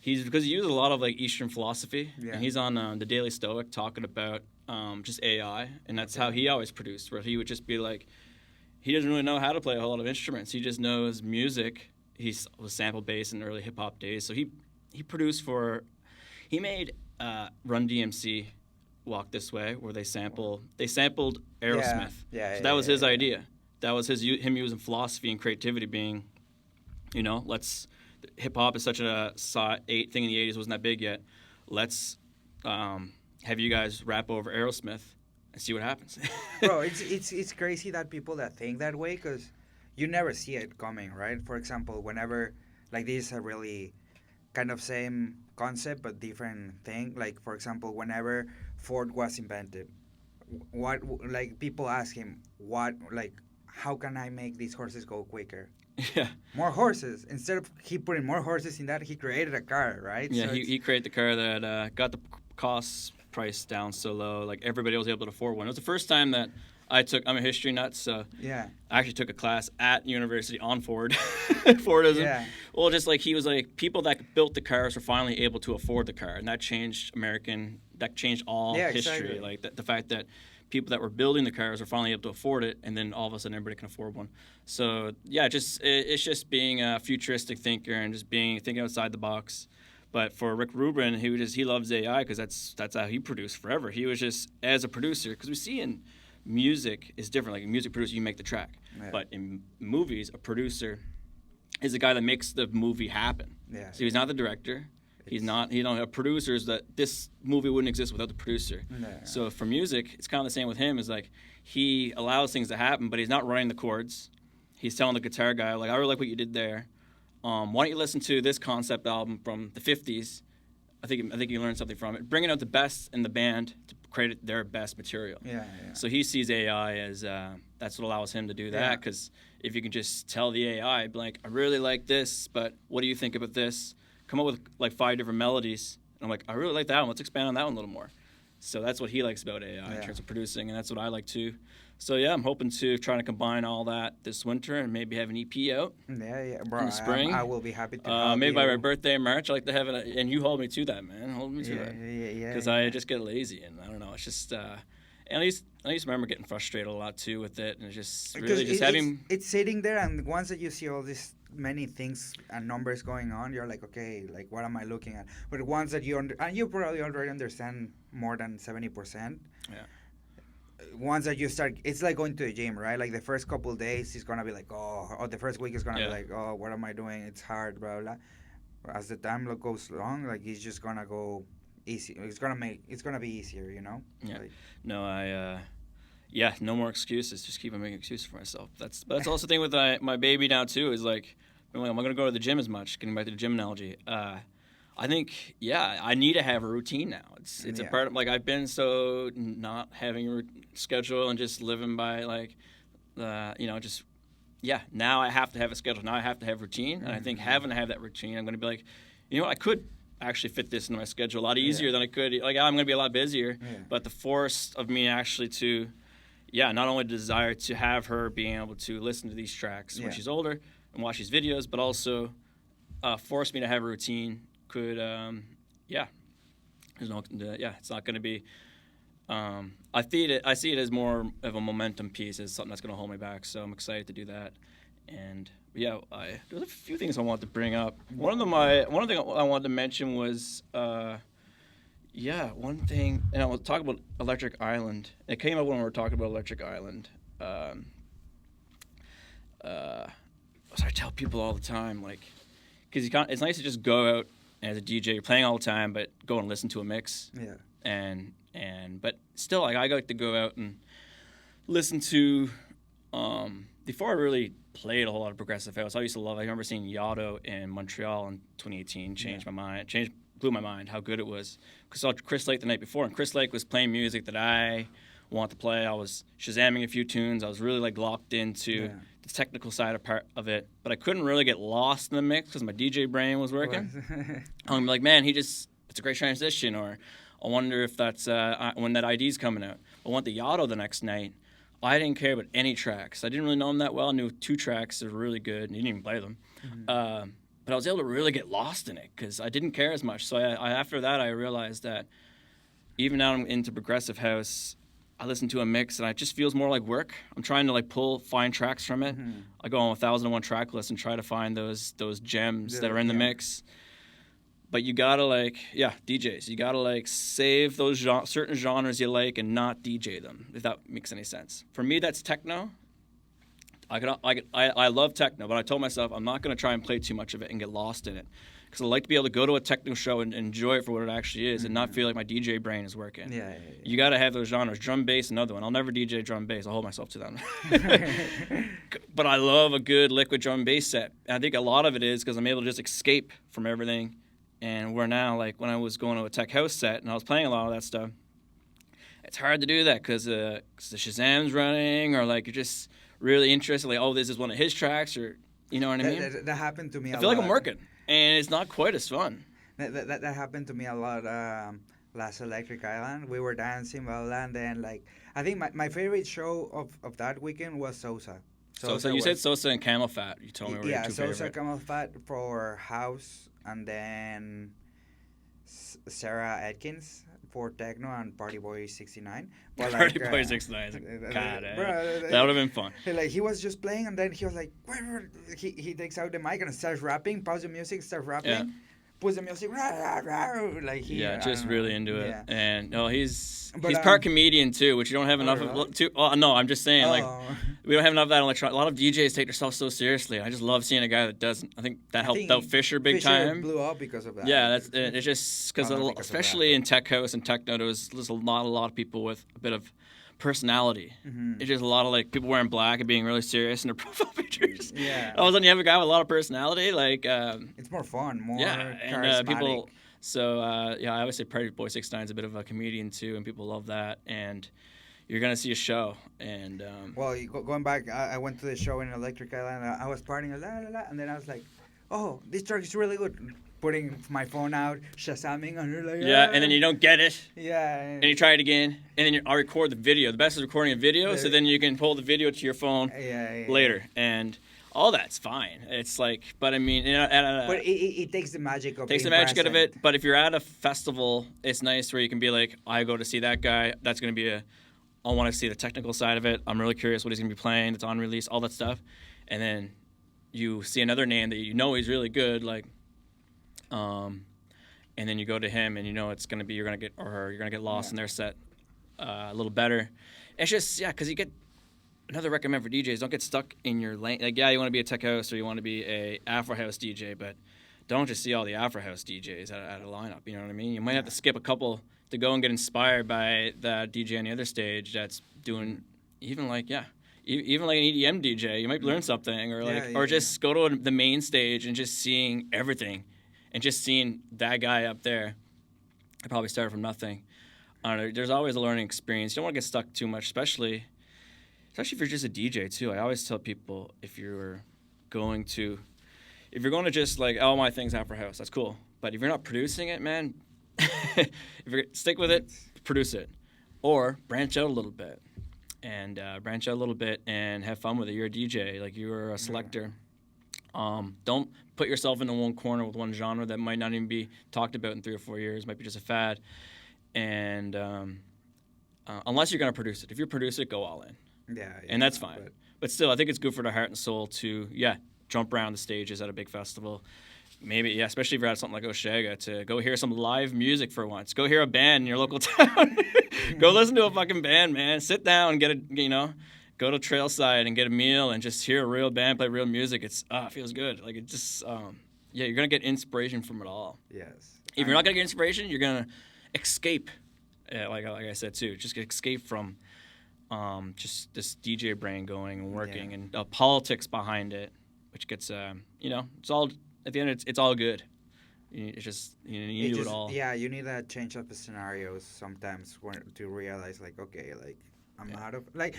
because he uses a lot of like Eastern philosophy. And he's on the Daily Stoic talking about just AI, and that's how he always produced. Where he would just be like, he doesn't really know how to play a whole lot of instruments. He just knows music. He was sample based in the early hip hop days. So he produced he made Run DMC Walk This Way, where they sampled Aerosmith. So that was his idea. That was him using philosophy and creativity, being, hip hop is such a thing in the 80s, wasn't that big yet. Let's have you guys rap over Aerosmith and see what happens. Bro, it's crazy that people that think that way, because you never see it coming, right? For example, whenever, like, this is a really kind of same concept but different thing. Like, for example, whenever Ford was invented, people ask him, how can I make these horses go quicker? Yeah. More horses. Instead of he putting more horses in that, he created a car, right? Yeah, so he created the car that got the cost price down so low, like everybody was able to afford one. It was the first time that I'm a history nut, so I actually took a class at university on Ford. Fordism. Yeah. Well, just like he was like, people that built the cars were finally able to afford the car, and that changed all history. Exactly. Like the fact that people that were building the cars were finally able to afford it, and then all of a sudden everybody can afford one. So yeah, it's just being a futuristic thinker and just thinking outside the box. But for Rick Rubin, he loves AI because that's how he produced forever. He was just, as a producer, because we see in music is different. Like a music producer, you make the track. Yeah. But in movies, a producer is the guy that makes the movie happen. Yeah. So he's not the director. He's not, a producer is that this movie wouldn't exist without the producer. Yeah. So for music, it's kind of the same with him. Is like he allows things to happen, but he's not running the chords. He's telling the guitar guy, like, I really like what you did there. Why don't you listen to this concept album from the 50s? I think you learned something from it. Bringing out the best in the band to create their best material. Yeah. So he sees AI as that's what allows him to do Yeah. that. Because if you can just tell the AI, like, I really like this, but what do you think about this? Come up with like 5 different melodies. And I'm like, I really like that one. Let's expand on that one a little more. So that's what he likes about AI in terms of producing, and that's what I like too. So yeah, I'm hoping to try to combine all that this winter and maybe have an EP out Yeah, bro. in the spring. I will be happy to help Maybe by you. my birthday in March, I like to have it, and you hold me to that, man. Hold me to that. Yeah. Because I just get lazy, and I don't know. It's just, and I used to remember getting frustrated a lot too with it, and it's just really just having. It's sitting there, and once that you see all these many things and numbers going on, you're like, okay, like what am I looking at? But once that and you probably already understand more than 70%. Yeah. Once that you start, it's like going to the gym, right? Like the first couple of days, it's gonna be like, or the first week is gonna be like, oh, what am I doing? It's hard, blah blah. As the time goes long, like it's just gonna go easy. It's gonna be easier, you know. Yeah. Like, No, no more excuses. Just keep on making excuses for myself. That's also the thing with my baby now too. Is like, I'm gonna go to the gym as much. Getting back to the gym analogy. I think, I need to have a routine now. It's a part of, like, I've been so not having a schedule and just living by, like, now I have to have a schedule. Now I have to have routine. And I think having to have that routine, I'm going to be like, you know what, I could actually fit this into my schedule a lot easier than I could. Like, I'm going to be a lot busier. Yeah. But the force of me actually to, not only desire to have her being able to listen to these tracks when she's older and watch these videos, but also force me to have a routine. Could it's not going to be. I see it as more of a momentum piece, as something that's going to hold me back. So I'm excited to do that. And there's a few things I want to bring up. One thing I wanted to mention was one thing, and I will talk about Electric Island. It came up when we were talking about Electric Island. I tell people all the time, like, because it's nice to just go out. As a DJ, you're playing all the time, but go and listen to a mix. Yeah. But still, like, I like to go out and listen to. Before I really played a whole lot of progressive house, I remember seeing Yotto in Montreal in 2018. Blew my mind how good it was. Because I saw Chris Lake the night before, and Chris Lake was playing music that I want to play. I was Shazamming a few tunes. I was really like locked into the technical side of it, but I couldn't really get lost in the mix because my DJ brain was working. I'm like, man, it's a great transition, or I wonder if that's when that ID's coming out. I went to Yotto the next night. I didn't care about any tracks. I didn't really know him that well. I knew 2 tracks that were really good, and he didn't even play them. Mm-hmm. But I was able to really get lost in it because I didn't care as much. So after that, I realized that even now I'm into progressive house, I listen to a mix and it just feels more like work. I'm trying to find tracks from it. Mm-hmm. I go on 1001 track list and try to find those gems that are in the mix. But you gotta DJs. You gotta save those certain genres you like and not DJ them, if that makes any sense. For me, that's techno. I love techno, but I told myself I'm not gonna try and play too much of it and get lost in it. Because I like to be able to go to a techno show and enjoy it for what it actually is, and not feel like my DJ brain is working. Yeah. You got to have those genres. Drum bass, another one. I'll never DJ drum bass. I'll hold myself to that. But I love a good liquid drum bass set. And I think a lot of it is because I'm able to just escape from everything. And where now, like when I was going to a tech house set and I was playing a lot of that stuff, it's hard to do that because the Shazam's running, or like you're just really interested, like, oh, this is one of his tracks, or you know what I mean? That happened to me a lot. I feel like I'm working. And it's not quite as fun. That happened to me a lot last Electric Island. We were dancing, blah, blah, and then, like, I think my favorite show of that weekend was Sosa. You said Sosa and Camel Fat. You told me were your 2 Sosa, favorite. Camel Fat for house, and then Sarah Atkins for techno, and Party Boy 69. But Party Boy 69. God, that would have been fun. Like, he was just playing, and then he was like, he takes out the mic and starts rapping, pause the music, starts rapping, puts the music, like just really into it. Yeah. And he's part comedian too, which you don't have enough of. No, I'm just saying, like, we don't have enough of that electronic. A lot of DJs take themselves so seriously. I just love seeing a guy that doesn't. I think that helped out Fisher big time. Blew up because of that. Yeah, it's just because especially in tech house and techno, there's not a lot of people with a bit of personality. Mm-hmm. It's just a lot of like people wearing black and being really serious in their profile pictures. Yeah. All of a sudden you have a guy with a lot of personality, like it's more fun, more and people. So I always say Party Boy 69 is a bit of a comedian too, and people love that. And you're gonna see a show. And Well, going back, I went to the show in Electric Island. I was partying, la la la, and then I was like, "Oh, this track is really good." Putting my phone out, shazamming, and you're like, yeah, and then you don't get it, yeah, and you try it again, and then I'll record the video. The best is recording a video, so then you can pull the video to your phone yeah, later, and all that's fine. It's like, but I mean, but it takes the magic of takes the being magic out of present. it. But if you're at a festival, it's nice where you can be like, I go to see that guy. That's gonna be I want to see the technical side of it. I'm really curious what he's gonna be playing. It's on release, all that stuff, and then you see another name that you know he's really good, like, and then you go to him and you know it's gonna be you're gonna get lost in their set a little better. It's just because you get another recommend for DJs. Don't get stuck in your lane. Like, yeah, you want to be a tech house or you want to be a Afro house DJ, but don't just see all the Afro house DJs at a lineup. You know what I mean? You might have to skip a couple to go and get inspired by the DJ on the other stage that's doing even like even like an EDM DJ. You might learn something or just go to the main stage and just seeing everything and just seeing that guy up there. I probably started from nothing. I don't know. There's always a learning experience. You don't want to get stuck too much, especially if you're just a DJ too. I always tell people if you're going to just like, oh, my thing's Afro House, that's cool. But if you're not producing it, man, if you're stick with it, produce it, or branch out a little bit and have fun with it. You're a DJ, like you're a selector. Don't put yourself into one corner with one genre that might not even be talked about in 3 or 4 years. Might be just a fad, and unless you're gonna produce it. If you produce it, go all in. Yeah, and that's fine. But still, I think it's good for the heart and soul to, jump around the stages at a big festival. Maybe, especially if you're at something like Osheaga, to go hear some live music for once. Go hear a band in your local town. Go listen to a fucking band, man. Sit down, go to Trailside and get a meal and just hear a real band play real music. It feels good. Like, it just, you're going to get inspiration from it all. Yes. If you're not going to get inspiration, you're going to escape, like I said, too. Just escape from just this DJ brain going and working and politics behind it, which gets, it's all, at the end, it's all good. It's just, you do it all. Yeah, you need a change of scenarios sometimes to realize, like, okay, like, I'm out of, like,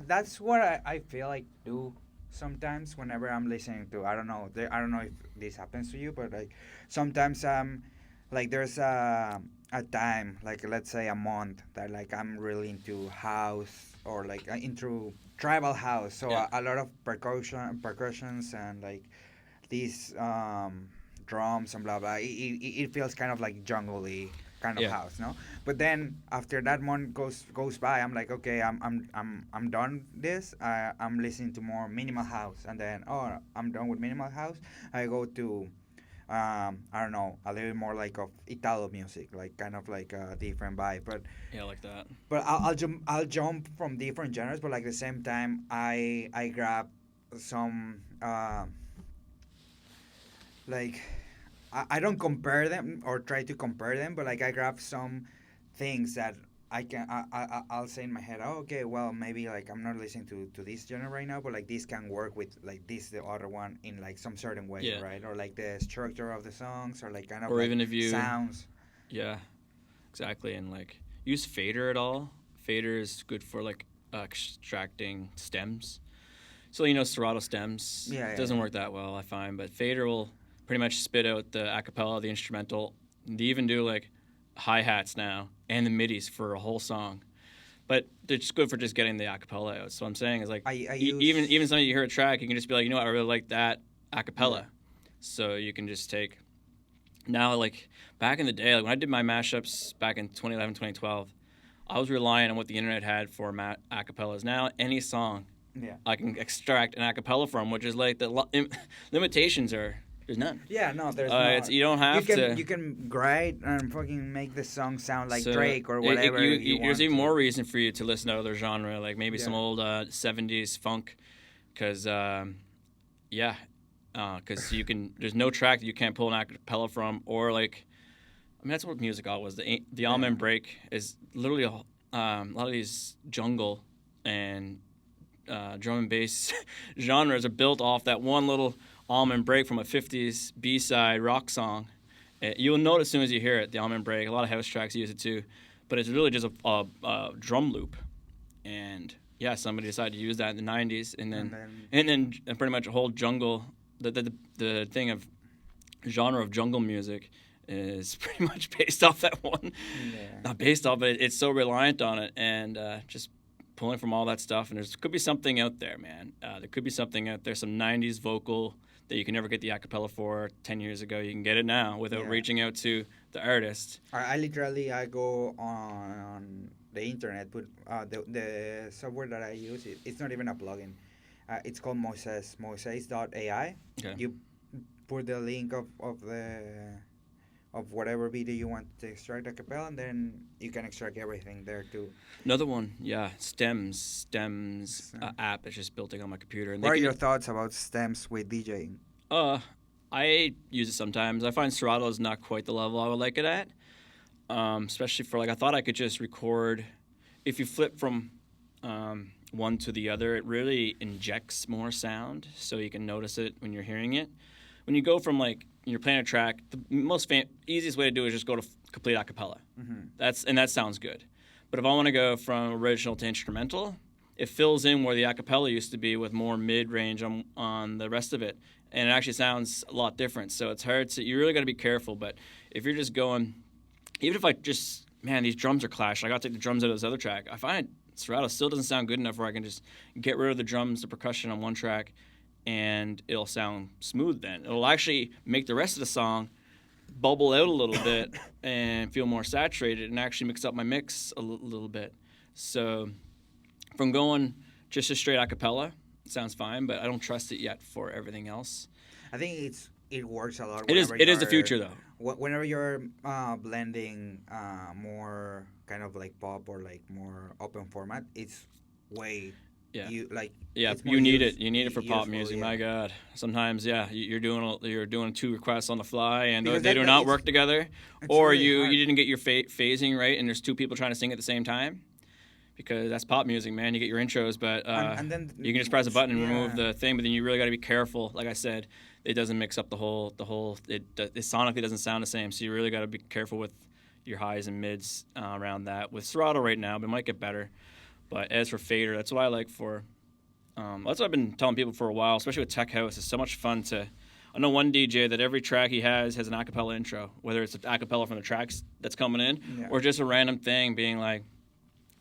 that's what I feel like do sometimes whenever I'm listening to, I don't know if this happens to you, but, like, sometimes, like, there's a time, like, let's say a month, that, like, I'm really into house or, like, into tribal house, so a lot of percussions and, like, these drums and blah blah. It feels kind of like jungle-y kind of house, no? But then after that month goes by, I'm like, okay, I'm done this. I'm listening to more minimal house, and then I'm done with minimal house. I go to I don't know, a little more like of Italo music, like kind of like a different vibe. But like that. But I'll jump from different genres, but like at the same time I grab some like I don't compare them or try to compare them, but like I grab some things that I'll say in my head, oh, okay, well, maybe like I'm not listening to this genre right now, but like this can work with like this the other one in like some certain way, right? Or like the structure of the songs, or like kind of, or like even if you sounds. Yeah, exactly. And like use fader at all. Fader is good for like extracting stems. So Serato stems. It doesn't work that well, I find, but fader will pretty much spit out the acapella, the instrumental. They even do like hi-hats now and the midis for a whole song, but they're just good for just getting the acapella out. So what I'm saying is like even something you hear a track, you can just be like, you know what, I really like that acapella. So you can just take now, like back in the day, like when I did my mashups back in 2011, 2012, I was relying on what the internet had for acapellas. Now any song I can extract an acapella from, which is like the limitations are. There's none. Yeah, no, there's not. You don't have to. You can write and fucking make the song sound like Drake or whatever you want. There's even more reason for you to listen to other genre, like maybe some old 70s funk, because you can. There's no track that you can't pull an acapella from, or like, I mean that's what music all was. The almond break is literally a lot of these jungle and drum and bass genres are built off that one little almond break from a 50s B-side rock song. You'll notice as soon as you hear it, the almond break. A lot of house tracks use it too, but it's really just a drum loop, and yeah, somebody decided to use that in the '90s, and then And pretty much a whole jungle the thing of genre of jungle music is pretty much based off that one. yeah. Not based off, but it's so reliant on it, and just pulling from all that stuff. And there could be something out there, man. There could be something out there, some '90s vocal that you can never get the acapella for 10 years ago. You can get it now without Yeah. reaching out to the artist. I literally I go on the internet, but the software that I use it's not even a plugin. It's called Moises.ai. Okay. You put the link of whatever video you want to extract a cappella, and then you can extract everything there too. Another one, yeah, Stems app that's just built in on my computer. And What are your thoughts about stems with DJing? I use it sometimes. I find Serato is not quite the level I would like it at, especially for I thought I could just record. If you flip from one to the other, it really injects more sound, so you can notice it when you're hearing it. When you go from you're playing a track, the most easiest way to do it is just go to complete a cappella. Mm-hmm. That sounds good. But if I want to go from original to instrumental, it fills in where the a cappella used to be with more mid-range on the rest of it. And it actually sounds a lot different. So it's hard to, you really got to be careful. But if you're just going, even if these drums are clashing, I got to take the drums out of this other track. I find Serato still doesn't sound good enough where I can just get rid of the drums, the percussion on one track, and it'll sound smooth then. It'll actually make the rest of the song bubble out a little bit and feel more saturated and actually mix up my mix a little bit. So from going just a straight a cappella, it sounds fine, but I don't trust it yet for everything else. I think it works a lot. It is the future though. Whenever you're blending more kind of like pop or like more open format, it's way you need it. You need it for pop useful, music. yeah. My God, sometimes you're doing two requests on the fly and Because they do not work it's together, or really you hard. didn't get your phasing right, and there's two people trying to sing at the same time. Because that's pop music, man. You get your intros, but and then you can just press a button and remove yeah. the thing. But then you really got to be careful. Like I said, it doesn't mix up the whole. It sonically doesn't sound the same. So you really got to be careful with your highs and mids around that. With Serato right now, but it might get better. But as for fader, that's what I like for. That's what I've been telling people for a while, especially with Tech House. It's so much fun to. I know one DJ that every track he has an acapella intro, whether it's an acapella from the tracks that's coming in, or just a random thing being like.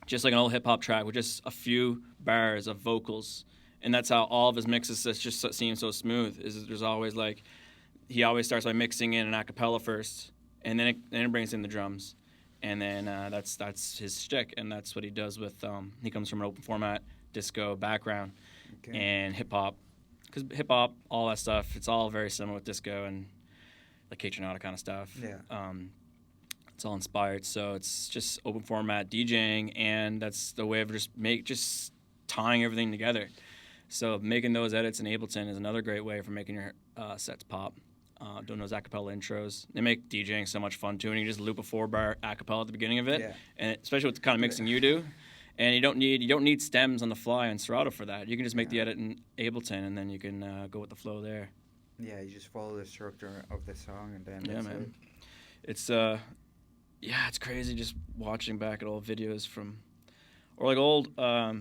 Just like an old hip-hop track with just a few bars of vocals. And that's how all of his mixes just seem so smooth. There's always he always starts by mixing in an a cappella first, and then it brings in the drums. And then that's his shtick, and that's what he does with, he comes from an open format disco background and hip-hop. Because hip-hop, all that stuff, it's all very similar with disco and like Kaytranada kind of stuff. Yeah. It's all inspired, so it's just open format DJing, and that's the way of just tying everything together. So making those edits in Ableton is another great way for making your sets pop. Doing those acapella intros, they make DJing so much fun too. And you just loop a 4-bar acapella at the beginning of it, and especially with the kind of mixing you do. And you don't need stems on the fly in Serato for that. You can just make the edit in Ableton, and then you can go with the flow there. Yeah, you just follow the structure of the song, and then that's man. it. It's it's crazy just watching back at old videos or like old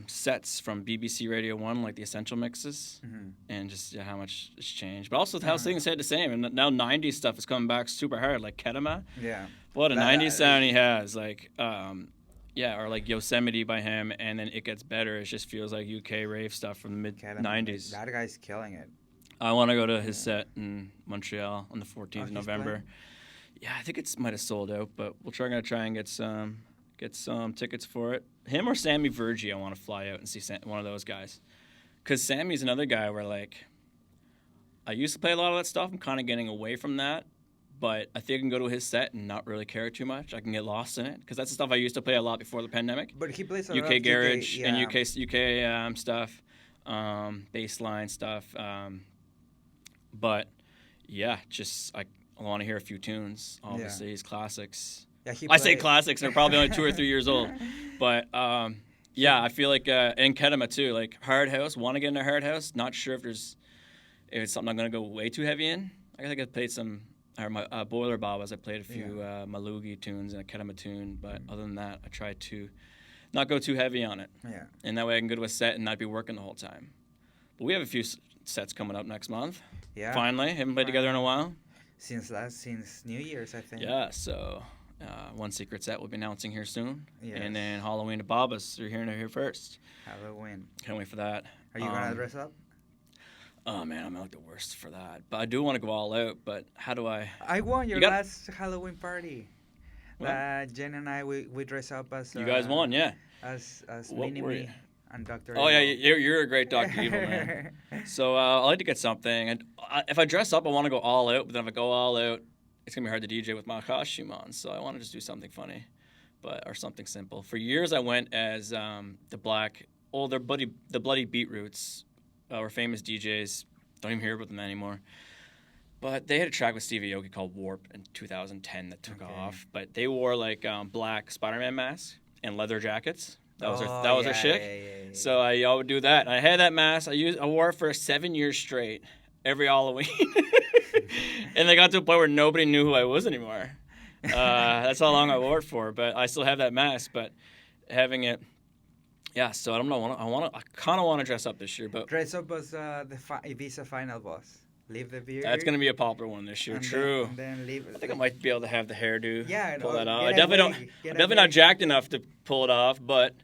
sets from BBC Radio 1, like the Essential Mixes, and just how much it's changed. But also how things stayed the same. And now 90s stuff is coming back super hard, like Kedema. Yeah. What a 90s sound he has. Or like Yosemite by him, and then It Gets Better. It just feels like UK rave stuff from the mid-90s. That guy's killing it. I want to go to his set in Montreal on the 14th of November. Playing? Yeah, I think it might have sold out, but gonna try and get some tickets for it. Him or Sammy Vergi, I want to fly out and see one of those guys. Because Sammy's another guy where, I used to play a lot of that stuff. I'm kind of getting away from that. But I think I can go to his set and not really care too much. I can get lost in it. Because that's the stuff I used to play a lot before the pandemic. But he plays a lot UK of garage UK, and UK stuff, bassline stuff. But, yeah, I want to hear a few tunes. Obviously, his classics. Yeah, I say classics, they're probably only 2 or 3 years old. But, I feel like, in Kedema too, Hard House, want to get into Hard House. Not sure if it's something I'm going to go way too heavy in. I think I played some, my Boiler Babas, I played a few Malugi tunes and a Kedema tune. But other than that, I tried to not go too heavy on it. Yeah. And that way I can go to a set and not be working the whole time. But we have a few sets coming up next month. Yeah. Finally, haven't played together in a while. Since New Year's, I think. Yeah, so one secret set we'll be announcing here soon. Yes. And then Halloween to Babas, you're hearing it here first. Halloween. Can't wait for that. Are you gonna dress up? Oh man, I'm like the worst for that. But I do want to go all out, but how do I? I won your last Halloween party. What? Jen and I, we dress up as... You guys won, yeah. As What Mini were Me you? and Dr. Oh yeah, Evil. you're a great Dr. Evil, man. So I like to get something, and if I dress up, I want to go all out. But then if I go all out, it's gonna be hard to DJ with my costume on. So I want to just do something funny, or something simple. For years, I went as the Bloody Beetroots, were famous DJs. Don't even hear about them anymore. But they had a track with Stevie Aoki called Warp in 2010 that took off. But they wore like black Spider-Man masks and leather jackets. That was their shtick. Yeah. So I would do that. And I had that mask. I wore it for 7 years straight, every Halloween. And they got to a point where nobody knew who I was anymore. That's how long I wore it for. But I still have that mask. But having it, yeah. So I don't know. I kind of want to dress up this year. But Dress up as the Ibiza final boss. Leave the beard. that's gonna be a popular one this year. True. And then leave. I think I might be able to have the hairdo. Yeah, pull that off. get I definitely don't. away, I'm definitely not jacked enough to pull it off, but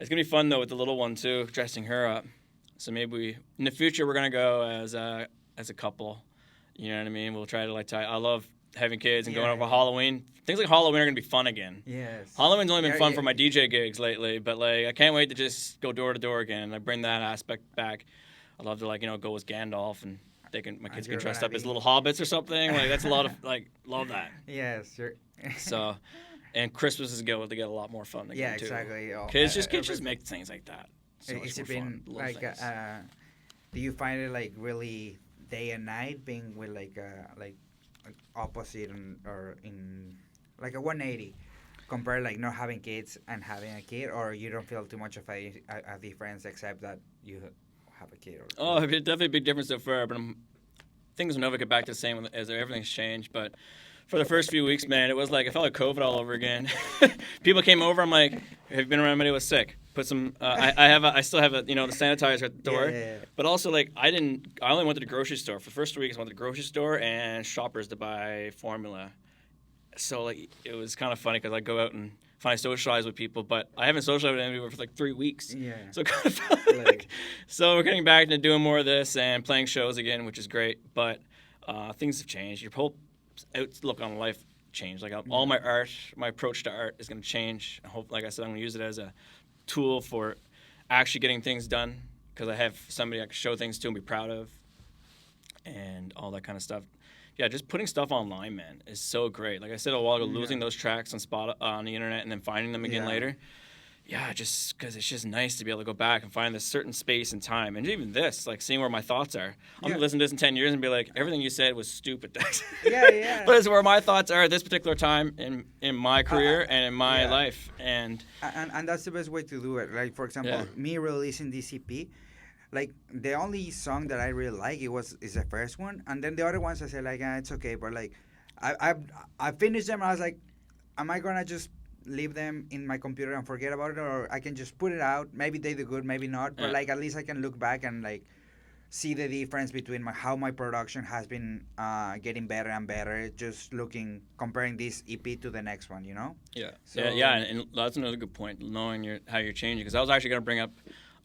it's gonna be fun though with the little one too, dressing her up. So maybe in the future we're gonna go as a couple. You know what I mean? We'll try to I love having kids and going over Halloween. Things like Halloween are gonna be fun again. Yes. Halloween's only been fun for my DJ gigs lately, but I can't wait to just go door to door again. I bring that aspect back. I love to go as Gandalf and. My kids can dress up as little hobbits or something. That's a lot of love that. Yes, sure. So, and Christmas is going to get a lot more fun again Yeah, too. exactly. Kids just make things like that. So Is much it more been fun. Love things. do you find it really day and night being with opposite or in like a 180 compared not having kids and having a kid, or you don't feel too much of a difference except that you have a kid? Oh, definitely a big difference so far, but things will never get back to the same as everything's changed. But for the first few weeks, man, it was I felt like COVID all over again. People came over. I'm like, have you been around anybody who was sick? Put some. I still have the sanitizer at the door. Yeah. But also I only went to the grocery store for the first 2 weeks. I went to the grocery store and Shoppers to buy formula. So it was kind of funny because I go out and finally socialize with people, but I haven't socialized with anybody for 3 weeks. Yeah. So it kind of felt so we're getting back into doing more of this and playing shows again, which is great. But things have changed. Your whole outlook on life changed. All my art, my approach to art is going to change. I hope, like I said, I'm going to use it as a tool for actually getting things done because I have somebody I can show things to and be proud of, and all that kind of stuff. Yeah, just putting stuff online, man, is so great. Like I said a while ago, losing those tracks on the internet and then finding them again later. Yeah, just because it's just nice to be able to go back and find this certain space and time. And even this, seeing where my thoughts are. I'm going to listen to this in 10 years and be like, everything you said was stupid. Yeah. But it's where my thoughts are at this particular time in my career and in my life. And that's the best way to do it. For example, me releasing this EP, the only song that I really like is the first one, and then the other ones I said it's okay, but I finished them and I was like, am I gonna just leave them in my computer and forget about it, or I can just put it out? Maybe they do good, maybe not, but at least I can look back and see the difference between how my production has been getting better and better, just comparing this EP to the next one, Yeah. So, and that's another good point, knowing how you're changing, because I was actually going to bring up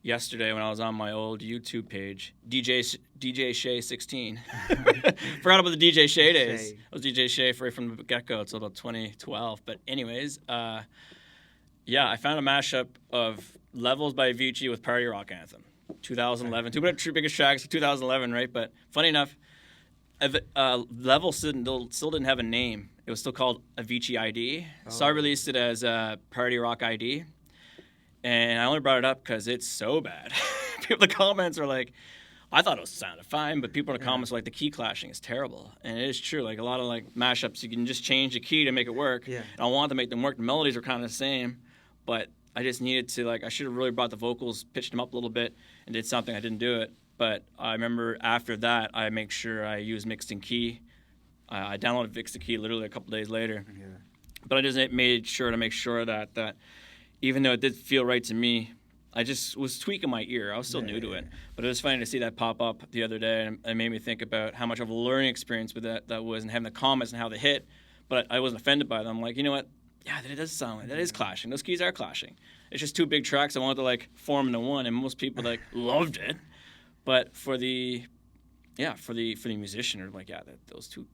yesterday when I was on my old YouTube page, DJ Shay 16. Forgot about the DJ Shay days. I was DJ Shay from the get-go until about 2012. But anyways, I found a mashup of Levels by Avicii with Party Rock Anthem, 2011. Two biggest tracks of 2011, right? But funny enough, Levels still didn't have a name. It was still called Avicii ID. So I released it as Party Rock ID. And I only brought it up because it's so bad. The comments are I thought it sounded fine, but people in the comments are the key clashing is terrible. And it is true. A lot of mashups, you can just change the key to make it work. Yeah. And I wanted to make them work. The melodies are kind of the same, but I just needed to, I should have really brought the vocals, pitched them up a little bit, and did something. I didn't do it. But I remember after that, I make sure I use mixed in key. I downloaded mixed in key literally a couple days later. Yeah. But I just made sure to make sure that even though it did feel right to me, I just was tweaking my ear. I was still new to it, but it was funny to see that pop up the other day, and it made me think about how much of a learning experience with that was, and having the comments and how they hit. But I wasn't offended by them. I'm like, you know what? Yeah, that does sound like that is clashing. Those keys are clashing. It's just two big tracks. I wanted to like form into one, and most people like loved it. But for the musician, they're like, yeah, those two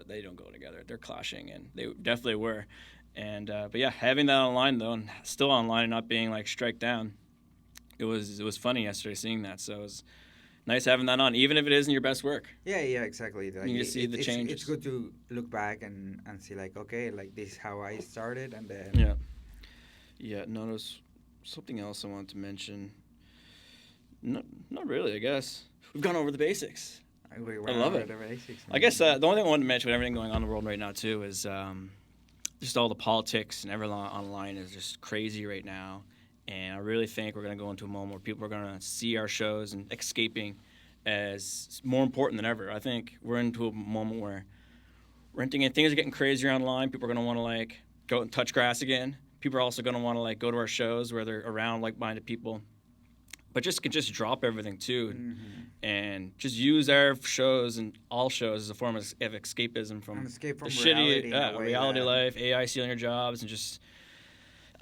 they don't go together. They're clashing, and they definitely were. And but yeah, having that online though, and still online, and not being like strike down, it was funny yesterday seeing that. So it was nice having that on, even if it isn't your best work. Yeah, exactly. Like, You can see the changes. It's good to look back and see like, okay, like this is how I started, and then yeah. No, there's something else I wanted to mention. Not really. I guess we've gone over the basics. I love it. The basics, I guess the only thing I wanted to mention with everything going on in the world right now too is just all the politics and everything online is just crazy right now. And I really think we're going to go into a moment where people are going to see our shows and escaping as more important than ever. I think we're into a moment where renting and things are getting crazier online. People are going to want to like go and touch grass again. People are also going to want to like go to our shows where they're around like-minded people. But just drop everything too, and just use our shows and all shows as a form of escapism from escape from the reality, shitty reality life, AI stealing your jobs, and just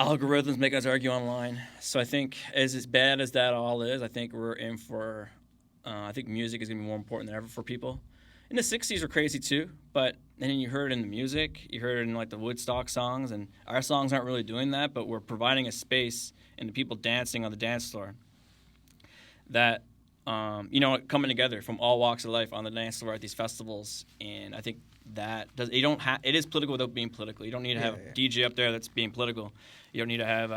algorithms make us argue online. So I think as bad as that all is, I think we're in for. I think music is going to be more important than ever for people. In the '60s were crazy too, but then you heard it in the music, you heard it in like the Woodstock songs, and our songs aren't really doing that, but we're providing a space and the people dancing on the dance floor. That coming together from all walks of life on the dance floor at these festivals, and I think that does. You don't have. It is political without being political. You don't need to have a DJ up there that's being political. You don't need to have,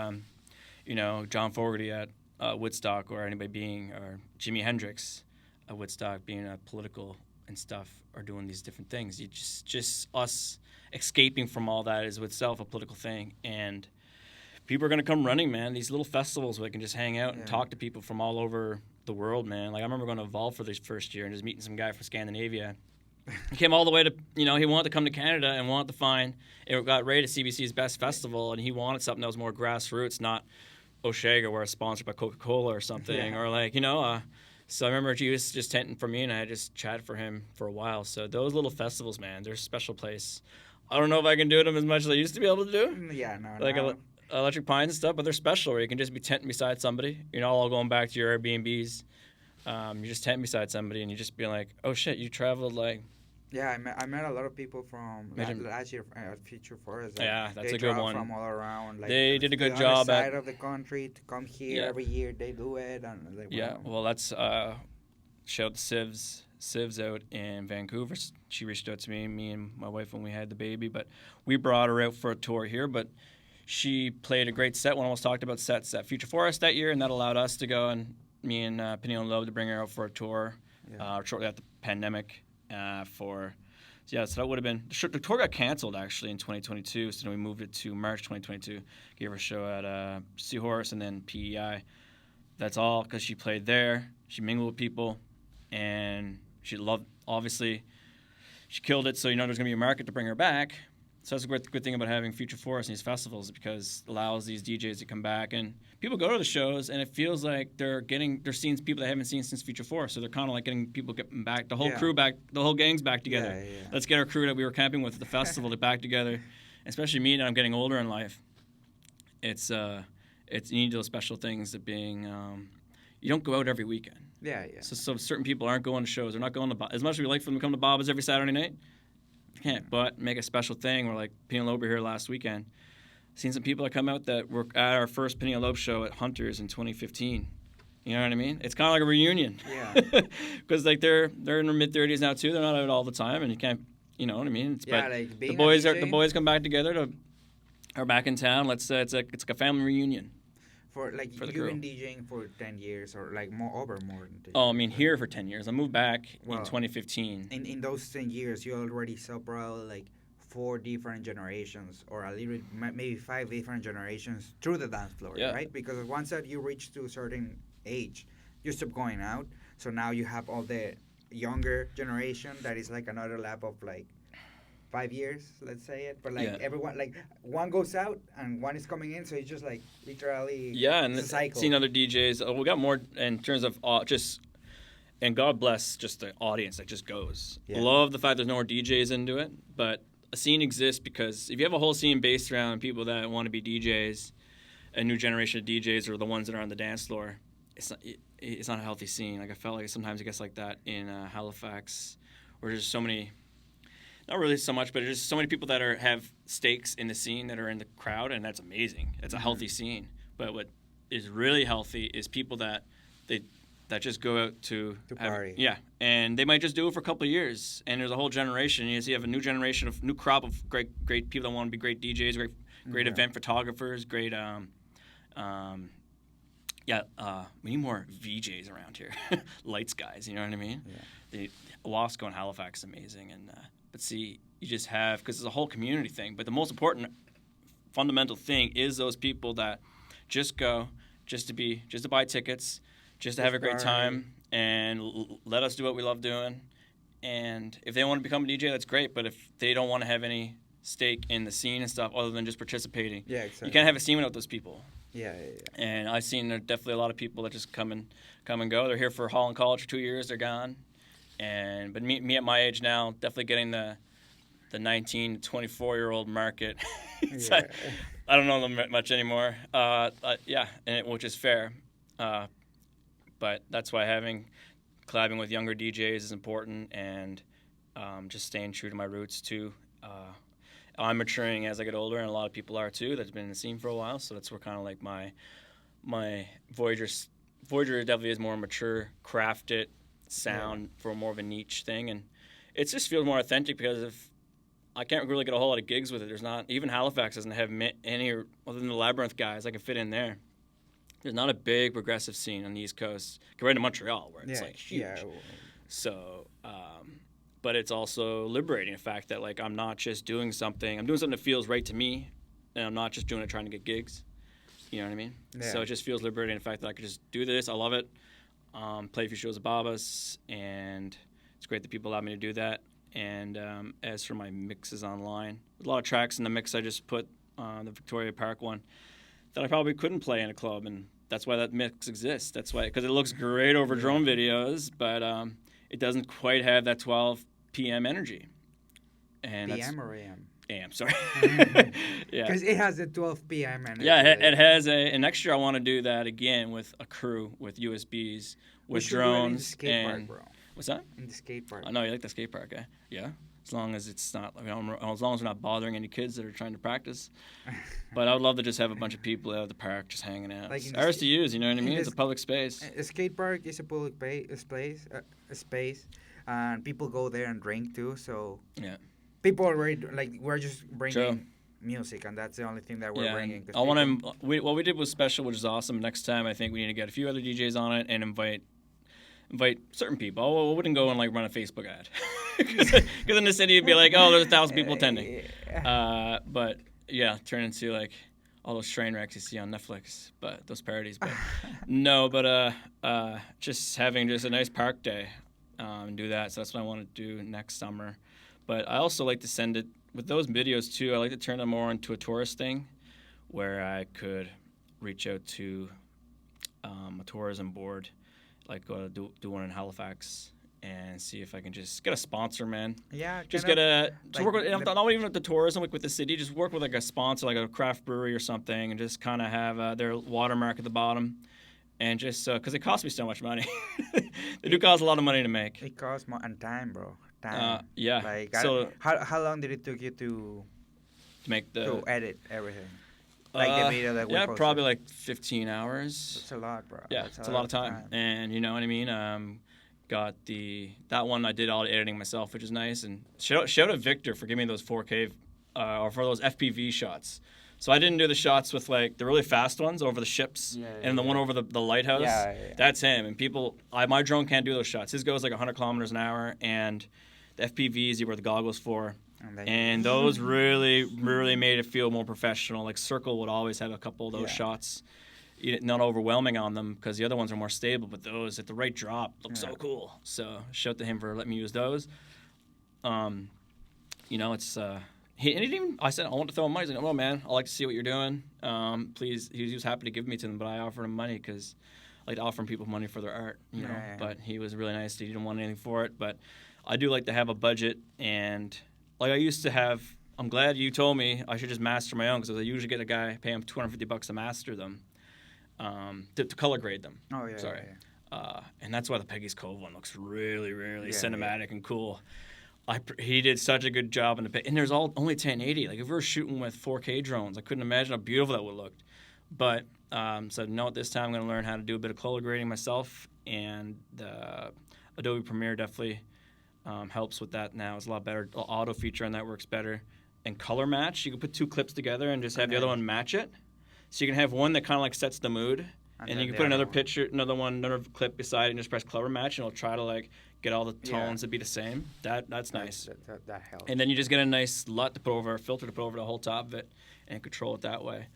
John Fogerty at Woodstock or Jimi Hendrix at Woodstock being political and stuff or doing these different things. You just us escaping from all that is itself a political thing, and people are going to come running, man. These little festivals where they can just hang out and talk to people from all over the world, man. Like, I remember going to Evolve for this first year and just meeting some guy from Scandinavia. He came all the way to, he wanted to come to Canada and wanted to find, it got rated CBC's best festival, and he wanted something that was more grassroots, not Osheaga, where it's sponsored by Coca-Cola or something, or like, so I remember he was just tenting for me, and I just chatted for him for a while. So those little festivals, man, they're a special place. I don't know if I can do them as much as I used to be able to do. Yeah, no, like Electric Pines and stuff, but they're special where you can just be tenting beside somebody. You're not all going back to your Airbnbs. You're just tenting beside somebody, and you just be like, oh shit, you traveled like. Yeah, I met a lot of people from last year at Future Forest. Like, yeah, that's a good one. From all around. Like, they did a good the job other side of the country to come here every year. They do it, and well, that's showed the Civs out in Vancouver. She reached out to me and my wife when we had the baby, but we brought her out for a tour here. But she played a great set. One almost talked about sets at Future Forest that year, and that allowed us to go, and me and Peniel and Loeb to bring her out for a tour shortly after the pandemic. So that would have been the tour got canceled actually in 2022. So then we moved it to March 2022. Gave her a show at Seahorse and then PEI. That's all because she played there. She mingled with people, and she loved. Obviously, she killed it. So there's gonna be a market to bring her back. So that's a good thing about having Future Forest and these festivals, because it allows these DJs to come back, and people go to the shows, and it feels like they're seeing people they haven't seen since Future Forest. So they're kind of like getting people getting back, the whole crew back, the whole gang's back together. Yeah. Let's get our crew that we were camping with at the festival to back together. Especially me, now I'm getting older in life. It's you need those special things of being. You don't go out every weekend. Yeah. So certain people aren't going to shows. They're not going to as much as we like for them to come to Bob's every Saturday night. Can't, but make a special thing. We're like Peniel and Loeb were here last weekend. Seen some people that come out that were at our first Peniel and Loeb show at Hunters in 2015. You know what I mean? It's kind of like a reunion. Yeah. Because like they're in their mid-30s now too. They're not out all the time, and you can't. You know what I mean? Like the boys come back together are back in town. It's like a family reunion. For the you've crew. Been DJing for 10 years or like more than 10 years. Oh, I mean here for 10 years. I moved back in 2015. In those 10 years, you already saw probably like 4 different generations, or a little maybe 5 different generations through the dance floor, right? Because once that you reach to a certain age, you stop going out. So now you have all the younger generation that is like another lap of like 5 years, let's say it. But like Yeah. everyone, like one goes out and one is coming in, so it's just like literally Yeah, and it's a cycle. seen other DJs. We got more in terms of just, and God bless just the audience that just goes. Yeah. Love the fact there's no more DJs into it, but a scene exists because if you have a whole scene based around people that want to be DJs, a new generation of DJs or the ones that are on the dance floor, it's not a healthy scene. Like I felt like sometimes it gets like that in Halifax, where there's so many. Not really so much, but there's so many people that have stakes in the scene that are in the crowd, and that's amazing. It's a healthy scene. But what is really healthy is people that just go out to party. Yeah, and they might just do it for a couple of years, and there's a whole generation. You have a new generation of new crop of great people that want to be great DJs, great event photographers, great. We need more VJs around here, lights guys. You know what I mean? Yeah. The Wasco and Halifax is amazing, and. But see, you just have, because it's a whole community thing. But the most important fundamental thing is those people that just go, just to buy tickets, just to have a great time, and let us do what we love doing. And if they want to become a DJ, that's great. But if they don't want to have any stake in the scene and stuff other than just participating, exactly. You can't have a scene without those people. Yeah. And I've seen there are definitely a lot of people that just come and go. They're here for Holland College for 2 years, they're gone. But me at my age now, definitely getting the 19 to 24-year-old market. I don't know them much anymore. Which is fair. But that's why collabing with younger DJs is important, and just staying true to my roots too. I'm maturing as I get older, and a lot of people are too. That's been in the scene for a while, so that's where kind of like my Voyageur definitely is more mature, crafted sound for more of a niche thing, and it just feels more authentic because if I can't really get a whole lot of gigs with it. There's not, even Halifax doesn't have any other than the Labyrinth guys I can fit in there. There's not a big progressive scene on the East Coast compared to Montreal where it's like huge. Yeah. So, but it's also liberating the fact that like I'm not just doing something. I'm doing something that feels right to me, and I'm not just doing it trying to get gigs. You know what I mean? Yeah. So it just feels liberating the fact that I could just do this. I love it. Play a few shows at Babas, and it's great that people allow me to do that. And as for my mixes online, a lot of tracks in the mix I just put the Victoria Park one that I probably couldn't play in a club, and that's why that mix exists. That's why, because it looks great over drone videos, but it doesn't quite have that 12 p.m. energy. And PM or AM? AM, sorry. Yeah, because it has a 12 p.m. energy. Yeah, it has an extra. I want to do that again with a crew, with USBs, with drones, skate park, bro. What's that? In the skate park. Oh, no, you like the skate park, eh? Yeah. As long as it's not, as long as we're not bothering any kids that are trying to practice. But I would love to just have a bunch of people out at the park just hanging out. Like ours to use, you know what I mean? It's a public space. A skate park is a public space, and people go there and drink too. So yeah, people already we're just bringing music, and that's the only thing that we're bringing. I want to. What we did was special, which is awesome. Next time, I think we need to get a few other DJs on it and invite certain people. I wouldn't go and run a Facebook ad because in the city it'd be like, oh, there's 1,000 people attending. But yeah, turn into all those train wrecks you see on Netflix, but those parodies. But no, but just having just a nice park day and do that. So that's what I want to do next summer. But I also like to send it with those videos too. I like to turn them more into a tourist thing, where I could reach out to a tourism board. Go to do one in Halifax and see if I can just get a sponsor, man. Yeah, just get a work with not even with the tourism, with the city. Just work with a sponsor, like a craft brewery or something, and just kind of have their watermark at the bottom, and just because it costs me so much money. They do cost a lot of money to make. It costs more and time, bro. Time. Yeah. How long did it took you to make to edit everything? The video that we posted. Probably 15 hours. That's a lot, bro. Yeah, it's a lot of time. And you know what I mean? Got that one I did all the editing myself, which is nice. And shout out Victor for giving me those 4K or for those FPV shots. So I didn't do the shots with the really fast ones over the ships and the one over the lighthouse. Yeah. That's him. And my drone can't do those shots. His goes 100 kilometers an hour, and the FPVs you wear the goggles for. And those really, really made it feel more professional. Circle would always have a couple of those shots, not overwhelming on them because the other ones are more stable. But those at the right drop look so cool. So shout out to him for letting me use those. it's he didn't even. I said I want to throw him money. He's like, "Oh man, I like to see what you're doing. Please." He was happy to give me to them, but I offered him money because I like to offer people money for their art, you know. Yeah. But he was really nice. He didn't want anything for it, but I do like to have a budget, and like I used to have. I'm glad you told me I should just master my own because I usually get a guy, pay him $250 to master them, to color grade them. Oh yeah. Sorry. Yeah. And that's why the Peggy's Cove one looks really, really Yeah, cinematic and cool. He did such a good job in the and there's only 1080. Like if we were shooting with 4K drones, I couldn't imagine how beautiful that would have looked. But so no, this time I'm going to learn how to do a bit of color grading myself, and the Adobe Premiere definitely helps with that now. It's a lot better. The auto feature on that works better. And color match, you can put two clips together and just have the other one match it. So you can have one that kind of like sets the mood, and you can put another picture, another clip beside it, and just press color match, and it'll try to like get all the tones to be the same. That's nice. That helps. And then you just get a nice LUT to put over, a filter to put over the whole top of it, and control it that way.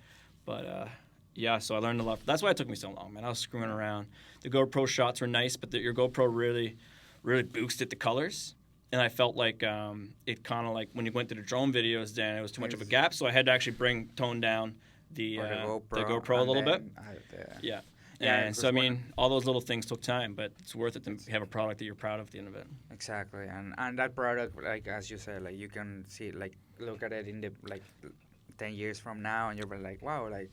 But yeah, so I learned a lot. That's why it took me so long, man. I was screwing around. The GoPro shots were nice, but your GoPro really, really boosted the colors. And I felt like it kind of like when you went to the drone videos, then it was too much of a gap. So I had to actually tone down the GoPro a little bit. Yeah. And so, I mean, all those little things took time, but it's worth it to have a product that you're proud of at the end of it. Exactly. And that product, like, as you said, like, you can see, like, look at it in the, like, 10 years from now, and you're like, wow, like,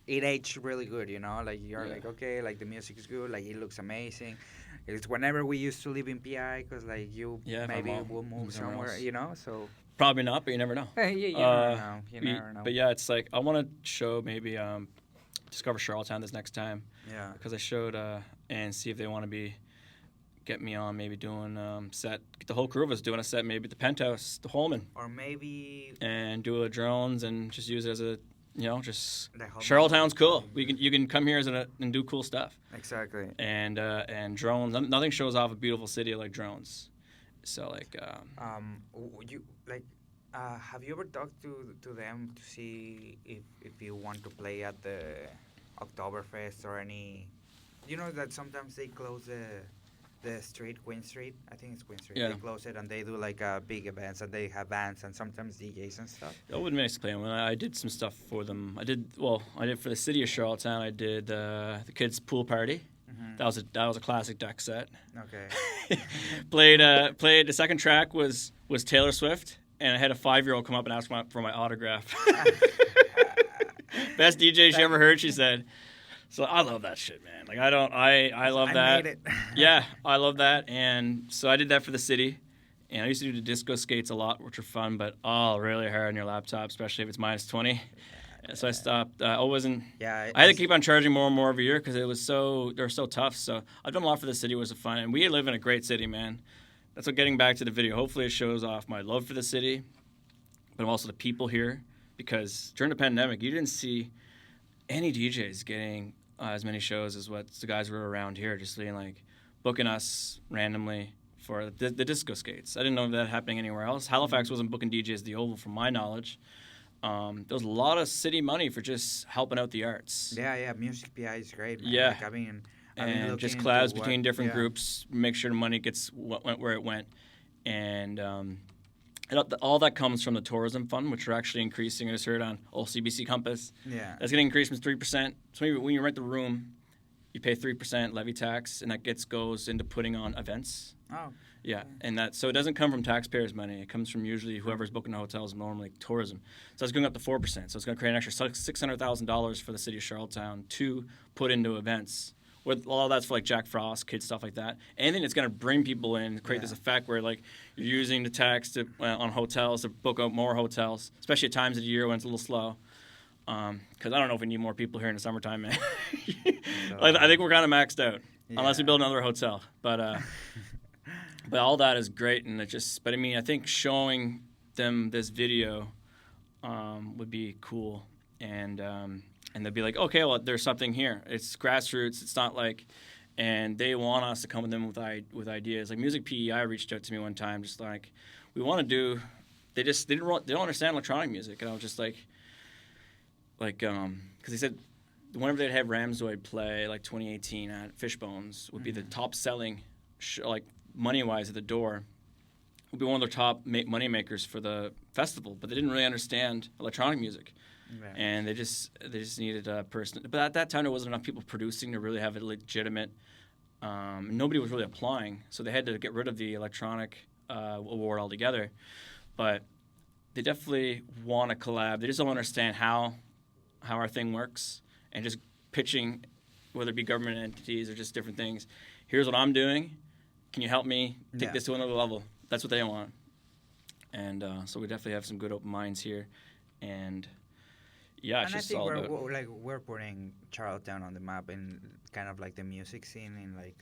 it aged really good, you know? Like, you're like, okay, like, the music is good, like, it looks amazing. It's whenever we used to live in PI, because, like, you maybe will move somewhere, you know? So probably not, but you never know. You never know. You never know. But, yeah, it's like I want to show maybe Discover Charlottetown this next time. Yeah. Because I showed and see if they want to get me on maybe doing set. Get the whole crew of us doing a set maybe at the Penthouse, the Holman. Or maybe. And do the drones and just use it as a, just Charlottetown's cool. You can come here and do cool stuff. Exactly. And drones. Nothing shows off a beautiful city like drones. So like. You like. Have you ever talked to them to see if you want to play at the Oktoberfest or any? You know that sometimes they close the street, Queen Street. I think it's Queen Street. Yeah. They close it and they do like big events and they have bands and sometimes DJs and stuff. That would be nice to play. When I did some stuff for them. I did for the city of Charlottetown. I did the kids' pool party. Mm-hmm. That was a classic deck set. Okay. Played the second track was Taylor Swift, and I had a 5-year-old come up and ask for my autograph. Best DJ she ever heard, she said. So I love that shit, man. Like I love that. Made it. Yeah, I love that. And so I did that for the city. And I used to do the disco skates a lot, which are fun, but really hard on your laptop, especially if it's minus 20. So I stopped. I wasn't. Yeah. I had to keep on charging more and more every year because they were so tough. So I've done a lot for the city. It was fun, and we live in a great city, man. That's what getting back to the video. Hopefully, it shows off my love for the city, but also the people here. Because during the pandemic, you didn't see any DJs getting as many shows as what the guys were around here, just being like booking us randomly for the disco skates. I didn't know that happening anywhere else. Halifax wasn't booking DJs at the Oval, from my knowledge. There was a lot of city money for just helping out the arts. Yeah, Music PI is great, man. Yeah. Like, I mean and just collabs between different groups, make sure the money went where it went. And all that comes from the tourism fund, which are actually increasing. I just heard on CBC Compass. Yeah. That's getting increased from 3%. So maybe when you rent the room, you pay 3% levy tax, and that goes into putting on events. Oh. Yeah, and so it doesn't come from taxpayers' money. It comes from usually whoever's booking the hotels, normally tourism. So it's going up to 4%. So it's going to create an extra $600,000 for the city of Charlottetown to put into events. With all that's for like Jack Frost, kids, stuff like that. Anything that's going to bring people in, create this effect where like you're using the tax on hotels to book out more hotels, especially at times of the year when it's a little slow. Because I don't know if we need more people here in the summertime, man. I think we're kind of maxed out, unless we build another hotel. But all that is great, and but I mean, I think showing them this video would be cool, and they'll be like, okay, well, there's something here. It's grassroots. It's not like, and they want us to come to them with ideas. Like Music PEI reached out to me one time, just like, we want to do. They don't understand electronic music, and I was just like, because they said whenever they'd have Ramzoid play, like 2018 at Fishbones, would be the top selling, money-wise at the door would be one of their top money makers for the festival, but they didn't really understand electronic music. Yeah. And they just needed a person. But at that time, there wasn't enough people producing to really have a legitimate. Nobody was really applying, so they had to get rid of the electronic award altogether. But they definitely want to collab. They just don't understand how our thing works, and just pitching, whether it be government entities or just different things. Here's what I'm doing. Can you help me take this to another level? That's what they want. And so we definitely have some good open minds here, and. Yeah, it's and just I think all about... we're putting Charlottetown on the map in kind of like the music scene in like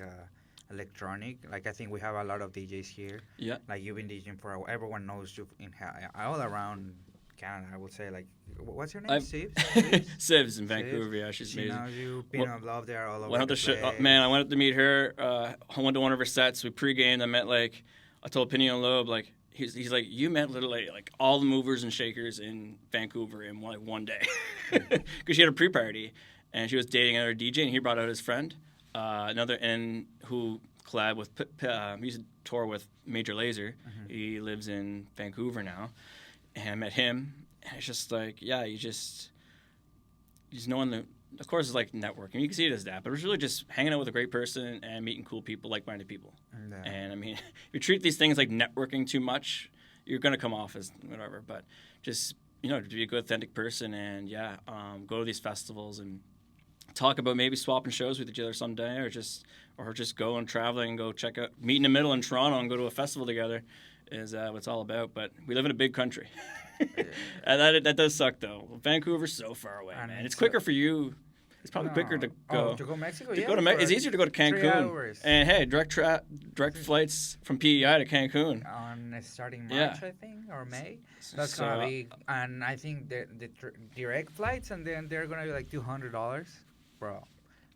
electronic. Like I think we have a lot of DJs here. Yeah. Like you've been DJing for everyone knows you all around Canada. I would say like what's your name? Sibs. Sibs in Vancouver. Yeah, she's amazing. She knows you. Been in love there all over. Went the place. Man, I went up to meet her. I went to one of her sets. We pre-gamed. I told Pinion Loeb like. He's like, you met literally like all the movers and shakers in Vancouver in like one day, because she had a pre-party, and she was dating another DJ, and he brought out his friend, who collabed with. He used to tour with Major Lazer. Mm-hmm. He lives in Vancouver now, and I met him, and it's just like, yeah, you just knowing the. Of course, it's like networking. You can see it as that, but it was really just hanging out with a great person and meeting cool people, like-minded people. Yeah. And I mean, if you treat these things like networking too much, you're gonna come off as whatever. But just to be a good, authentic person, and go to these festivals and talk about maybe swapping shows with each other someday, or just go and traveling and go check out, meet in the middle in Toronto and go to a festival together, is what it's all about. But we live in a big country. And that does suck though. Vancouver's so far away, man. It's quicker for you. It's probably quicker to go. To go Mexico. It's easier to go to Cancun. 3 hours. And hey, direct flights from PEI to Cancun. On starting March, I think, or May. That's gonna be, and I think the direct flights, and then they're gonna be like $200, bro.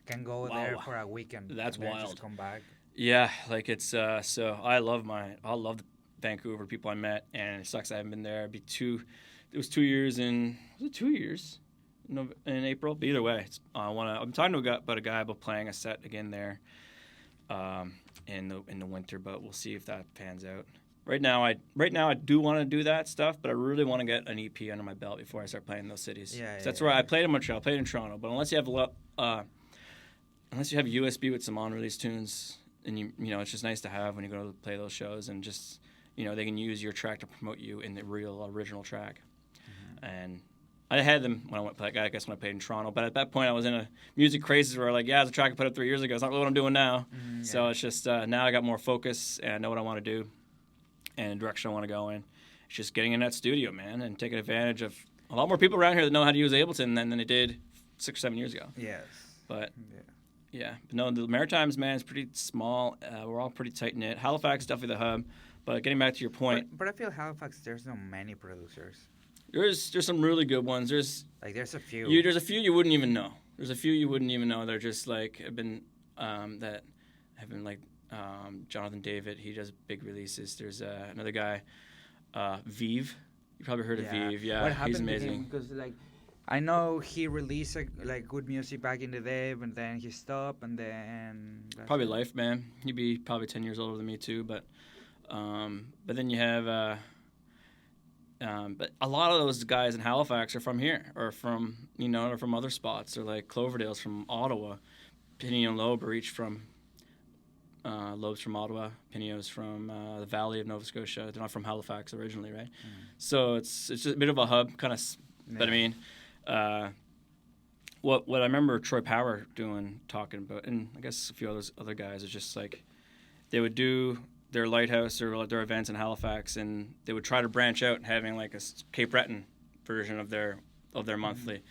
Can go there for a weekend. That's and wild. Just come back. Yeah, like it's so I love the Vancouver people I met, and it sucks I haven't been there. It was 2 years in. Was it 2 years? In April, but either way, I'm talking about a guy about playing a set again there, in the winter. But we'll see if that pans out. Right now, I do want to do that stuff, but I really want to get an EP under my belt before I start playing in those cities. That's where I played in Montreal, played in Toronto. But unless you have USB with some unreleased tunes, and it's just nice to have when you go to play those shows, and just they can use your track to promote you in the real original track, and. I had them when I played in Toronto, but at that point I was in a music craze where it's a track I put up 3 years ago. It's not really what I'm doing now. So it's just now I got more focus and I know what I want to do and the direction I want to go in. It's just getting in that studio, man, and taking advantage of a lot more people around here that know how to use Ableton than they did 6 or 7 years ago. Yes. But but no, the Maritimes, man, is pretty small. We're all pretty tight knit. Halifax is definitely the hub. But getting back to your point, but I feel Halifax, there's not many producers. There's some really good ones. There's a few. There's a few you wouldn't even know. They're just like have been Jonathan David. He does big releases. There's another guy, Vive. You probably heard of Vive. Yeah, what happened he's amazing. Because I know he released good music back in the day, but then he stopped, and then probably life, man. He'd be probably 10 years older than me too, but then you have. But a lot of those guys in Halifax are from here, or from other spots, or like Cloverdale's from Ottawa, Pinion and Loeb are each from Loeb's from Ottawa, Pinion's from the Valley of Nova Scotia. They're not from Halifax originally, right? So it's just a bit of a hub, kind of. Yeah. But I mean, what I remember Troy Power talking about, and I guess a few other guys, is just like they would do their lighthouse or their events in Halifax, and they would try to branch out, having like a Cape Breton version of their monthly,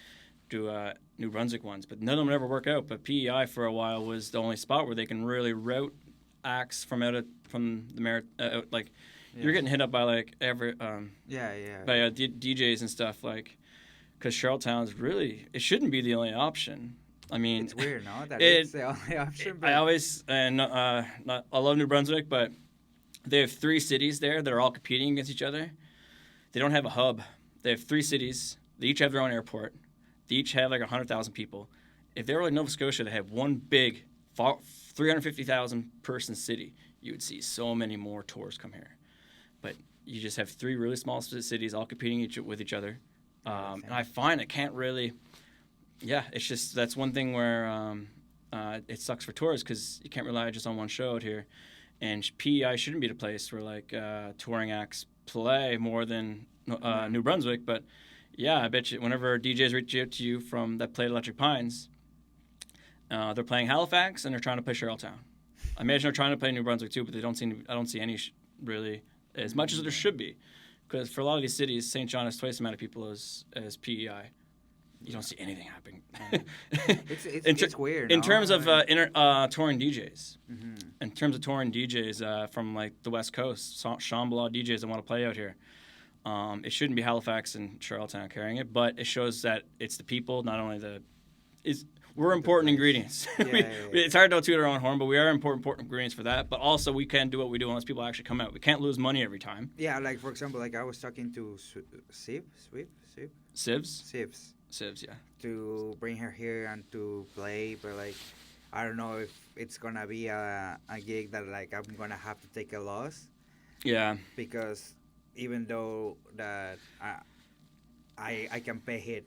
do New Brunswick ones, but none of them would ever work out. But PEI for a while was the only spot where they can really route acts from the Merit. You're getting hit up by by DJs and stuff, because Charlottetown's really, it shouldn't be the only option. I mean, it's weird, no? That it's the only option. But I love New Brunswick, but they have 3 cities there that are all competing against each other. They don't have a hub. They have 3 cities. They each have their own airport. They each have 100,000 people. If they were like Nova Scotia, they have one big 350,000 person city, you would see so many more tours come here. but you just have three really small cities all competing with each other. And I find it can't really, it's just, that's one thing where it sucks for tourists because you can't rely just on one show out here. And PEI shouldn't be the place where like touring acts play more than New Brunswick. But yeah, I bet you whenever DJs reach out to you from that played Electric Pines, they're playing Halifax and they're trying to play Charlottetown. I imagine they're trying to play New Brunswick too, but they don't seem. I don't see any really as much as there should be, because for a lot of these cities, St. John has twice the amount of people as PEI. You don't see anything happening. It's weird. In terms of touring DJs, in terms of touring DJs from like the West Coast, Shambhala DJs that want to play out here, it shouldn't be Halifax and Charlottetown carrying it, but it shows that it's the people, not only we're important ingredients. It's hard to toot our own horn, but we are important ingredients for that. But also, we can't do what we do unless people actually come out. We can't lose money every time. Yeah, like for example, like I was talking to Sivs, yeah. To bring her here and to play, but like I don't know if it's gonna be a gig that like I'm gonna have to take a loss. Yeah. Because even though that I can pay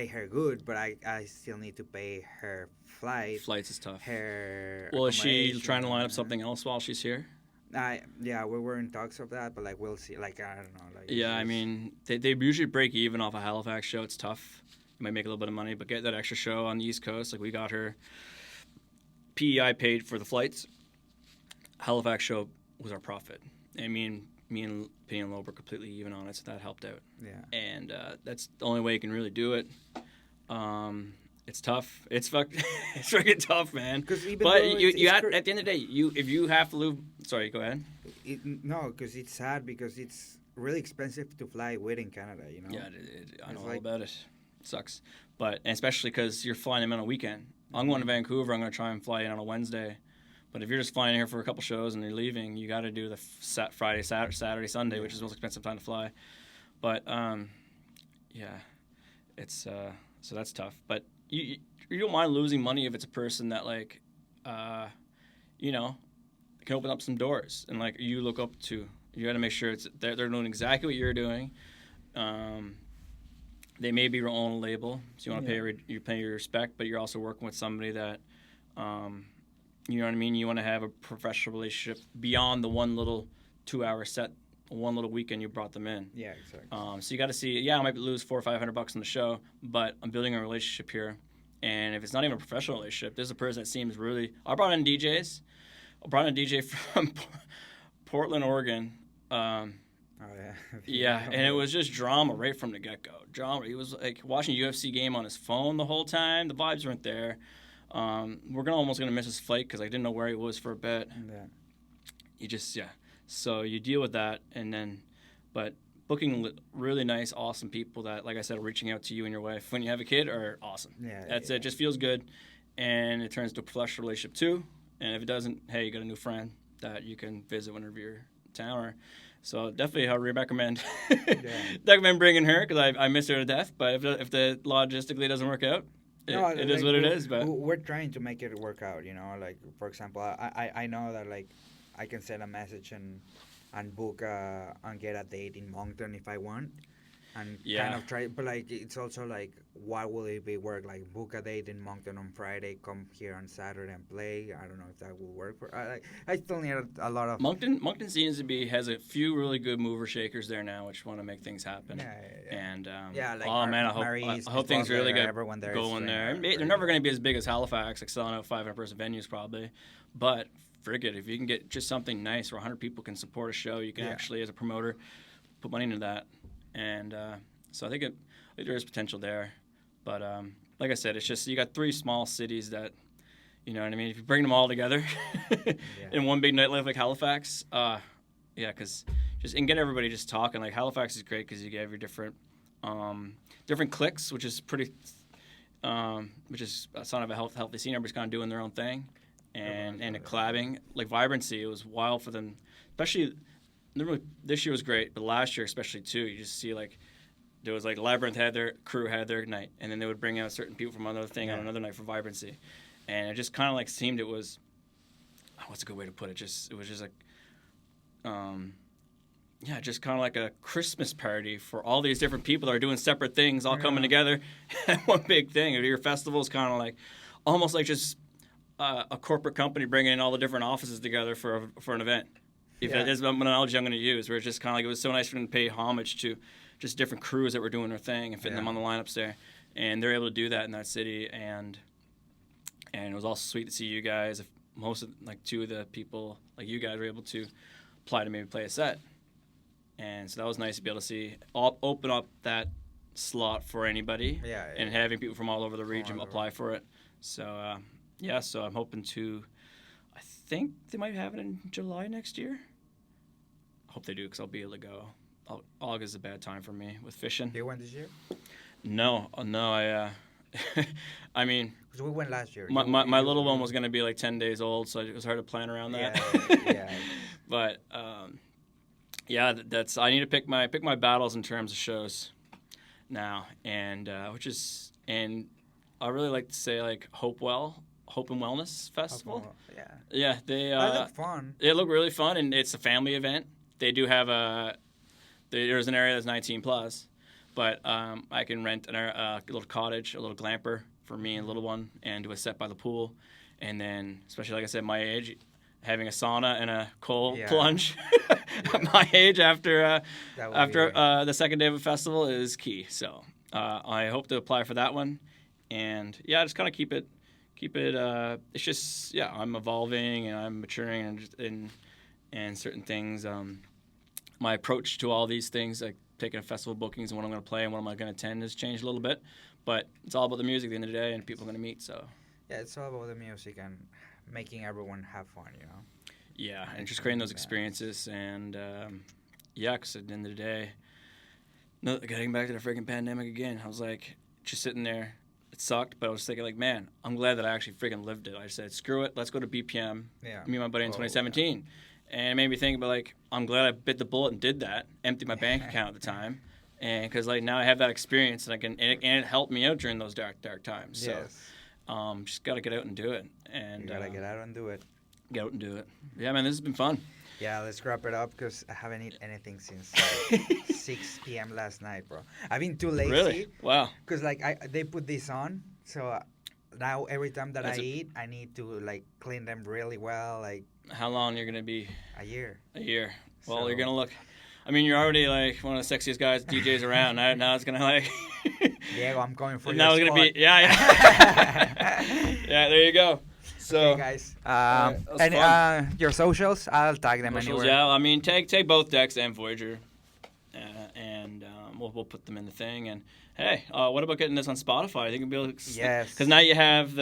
her good, but I still need to pay her flight. Flights is tough. Her well, is she trying to line up something else while she's here? Yeah, we were in talks of that, but like we'll see. Like I don't know. Like yeah, I mean they usually break even off a Halifax show. It's tough. You might make a little bit of money, but get that extra show on the East Coast. Like we got her. PEI paid for the flights. Halifax show was our profit. I mean, me and Penny and Loeb were completely even on it, so that helped out. Yeah. And that's the only way you can really do it. It's tough. It's fucking tough, man. But at the end of the day, if you have to lose. Sorry, go ahead. No, because it's sad because it's really expensive to fly with in Canada. You know. Yeah, I know all about it. It sucks, but especially because you're flying them on a weekend. I'm going to Vancouver. I'm going to try and fly in on a Wednesday. But if you're just flying here for a couple shows and you're leaving, you got to do the Friday, Saturday, Sunday, which is the most expensive time to fly. But it's so that's tough. But you don't mind losing money if it's a person that like, can open up some doors and like you look up to. You got to make sure they're doing exactly what you're doing. They may be your own label, so you want to pay your respect, but you're also working with somebody that. You know what I mean? You want to have a professional relationship beyond the one little 2-hour set, one little weekend you brought them in. Yeah, exactly. So you got to see, I might lose $400 or $500 on the show, but I'm building a relationship here. And if it's not even a professional relationship, there's a person that seems really. I brought in DJs. I brought in a DJ from Portland, Oregon. Yeah, and it was just drama right from the get-go. Drama. He was like watching a UFC game on his phone the whole time. The vibes weren't there. We're almost gonna miss his flight because I didn't know where he was for a bit. Yeah. So you deal with that, and then, but booking really nice, awesome people that, like I said, are reaching out to you and your wife when you have a kid are awesome. Yeah, that's it. Just feels good, and it turns to a professional relationship too. And if it doesn't, hey, you got a new friend that you can visit whenever you're in town. So definitely, I would recommend bringing her because I miss her to death. But if the logistically doesn't work out. It is what it is, but we're trying to make it work out. Like for example, I know that like I can send a message and book and get a date in Moncton if I want, and kind of try. But like it's also like what will it be work? Like book a date in Moncton on Friday, come here on Saturday and play. I don't know if that will work. I still need a lot of Moncton seems to has a few really good mover shakers there now, which want to make things happen. And I hope things really get going there. They're never going to be as big as Halifax, like selling out 500-person venues probably, but frigate, if you can get just something nice where 100 people can support a show, you can actually, as a promoter, put money into that. And so I think there is potential there. But like I said, it's just you got three small cities that, you know what I mean? If you bring them all together in one big nightlife like Halifax, because and get everybody just talking. Like Halifax is great because you have your different cliques, which is pretty, which is a sign of a healthy scene. Everybody's kind of doing their own thing. And a collabing, like Vibrancy, it was wild for them, especially. This year was great, but last year especially too. You just see like there was like Labyrinth had their crew had their night, and then they would bring out certain people from another thing on another night for Vibrancy, and it just kind of like seemed it was, what's a good way to put it? It was just like, just kind of like a Christmas party for all these different people that are doing separate things, all coming together in one big thing. Your festival is kind of like almost like just a corporate company bringing in all the different offices together for an event. If that is the analogy I'm going to use, where it's just kind of like it was so nice for them to pay homage to just different crews that were doing their thing and fitting them on the lineups there. And they're able to do that in that city. And it was also sweet to see you guys. Most of, like, two of the people, like you guys, were able to apply to maybe play a set. And so that was nice to be able to see, open up that slot for anybody. And having people from all over the region apply for it. So, so I'm hoping to, I think they might have it in July next year. I hope they do, because I'll be able to go. August is a bad time for me with fishing. You went this year? No, I mean, because we went last year. My little one was going to be like 10 days old, so it was hard to plan around that. But that's I need to pick my battles in terms of shows now, and and I really like to say like Hope and Wellness Festival. They look fun. They look really fun, and it's a family event. They do have there's an area that's 18 plus, but I can rent a little cottage, a little glamper for me and little one, and do a set by the pool, and then especially like I said, my age, having a sauna and a cold plunge at my age after the second day of a festival is key. So I hope to apply for that one, and just kind of keep it. It's just I'm evolving and I'm maturing and certain things. My approach to all these things, like taking festival bookings and what I'm going to play and what I'm going to attend, has changed a little bit. But it's all about the music at the end of the day and people I'm going to meet. So it's all about the music and making everyone have fun, Yeah, and just creating those experiences. And because at the end of the day, getting back to the freaking pandemic again, I was like just sitting there. It sucked, but I was thinking like, man, I'm glad that I actually freaking lived it. I said, screw it, let's go to BPM. Me and my buddy in 2017. And it made me think about, like, I'm glad I bit the bullet and did that, emptied my bank account at the time. And because, like, now I have that experience, and it helped me out during those dark times. So just got to get out and do it. And you got to get out and do it. Get out and do it. Yeah, man, this has been fun. Yeah, let's wrap it up, because I haven't eaten anything since 6 p.m. last night, bro. I've been too lazy. Really? Wow. Because, like, they put this on, so now every time that I eat, I need to, like, clean them really well, like. How long you're going to be? A year. Well, you're going to look. I mean, you're already like one of the sexiest guys DJs around. Now it's going to like. Diego, I'm going for now your it's going to be. Yeah. There you go. So, okay, guys. Your socials, I'll tag them anywhere. Yeah, I mean, take both Dex and Voyageur, and we'll put them in the thing. And hey, what about getting this on Spotify? I think it'll be able to. Yes. Because now you have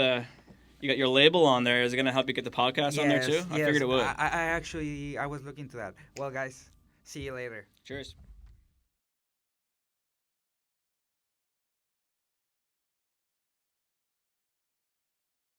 you got your label on there. Is it going to help you get the podcast on there too? I figured it would. I was looking to that. Well, guys, see you later. Cheers.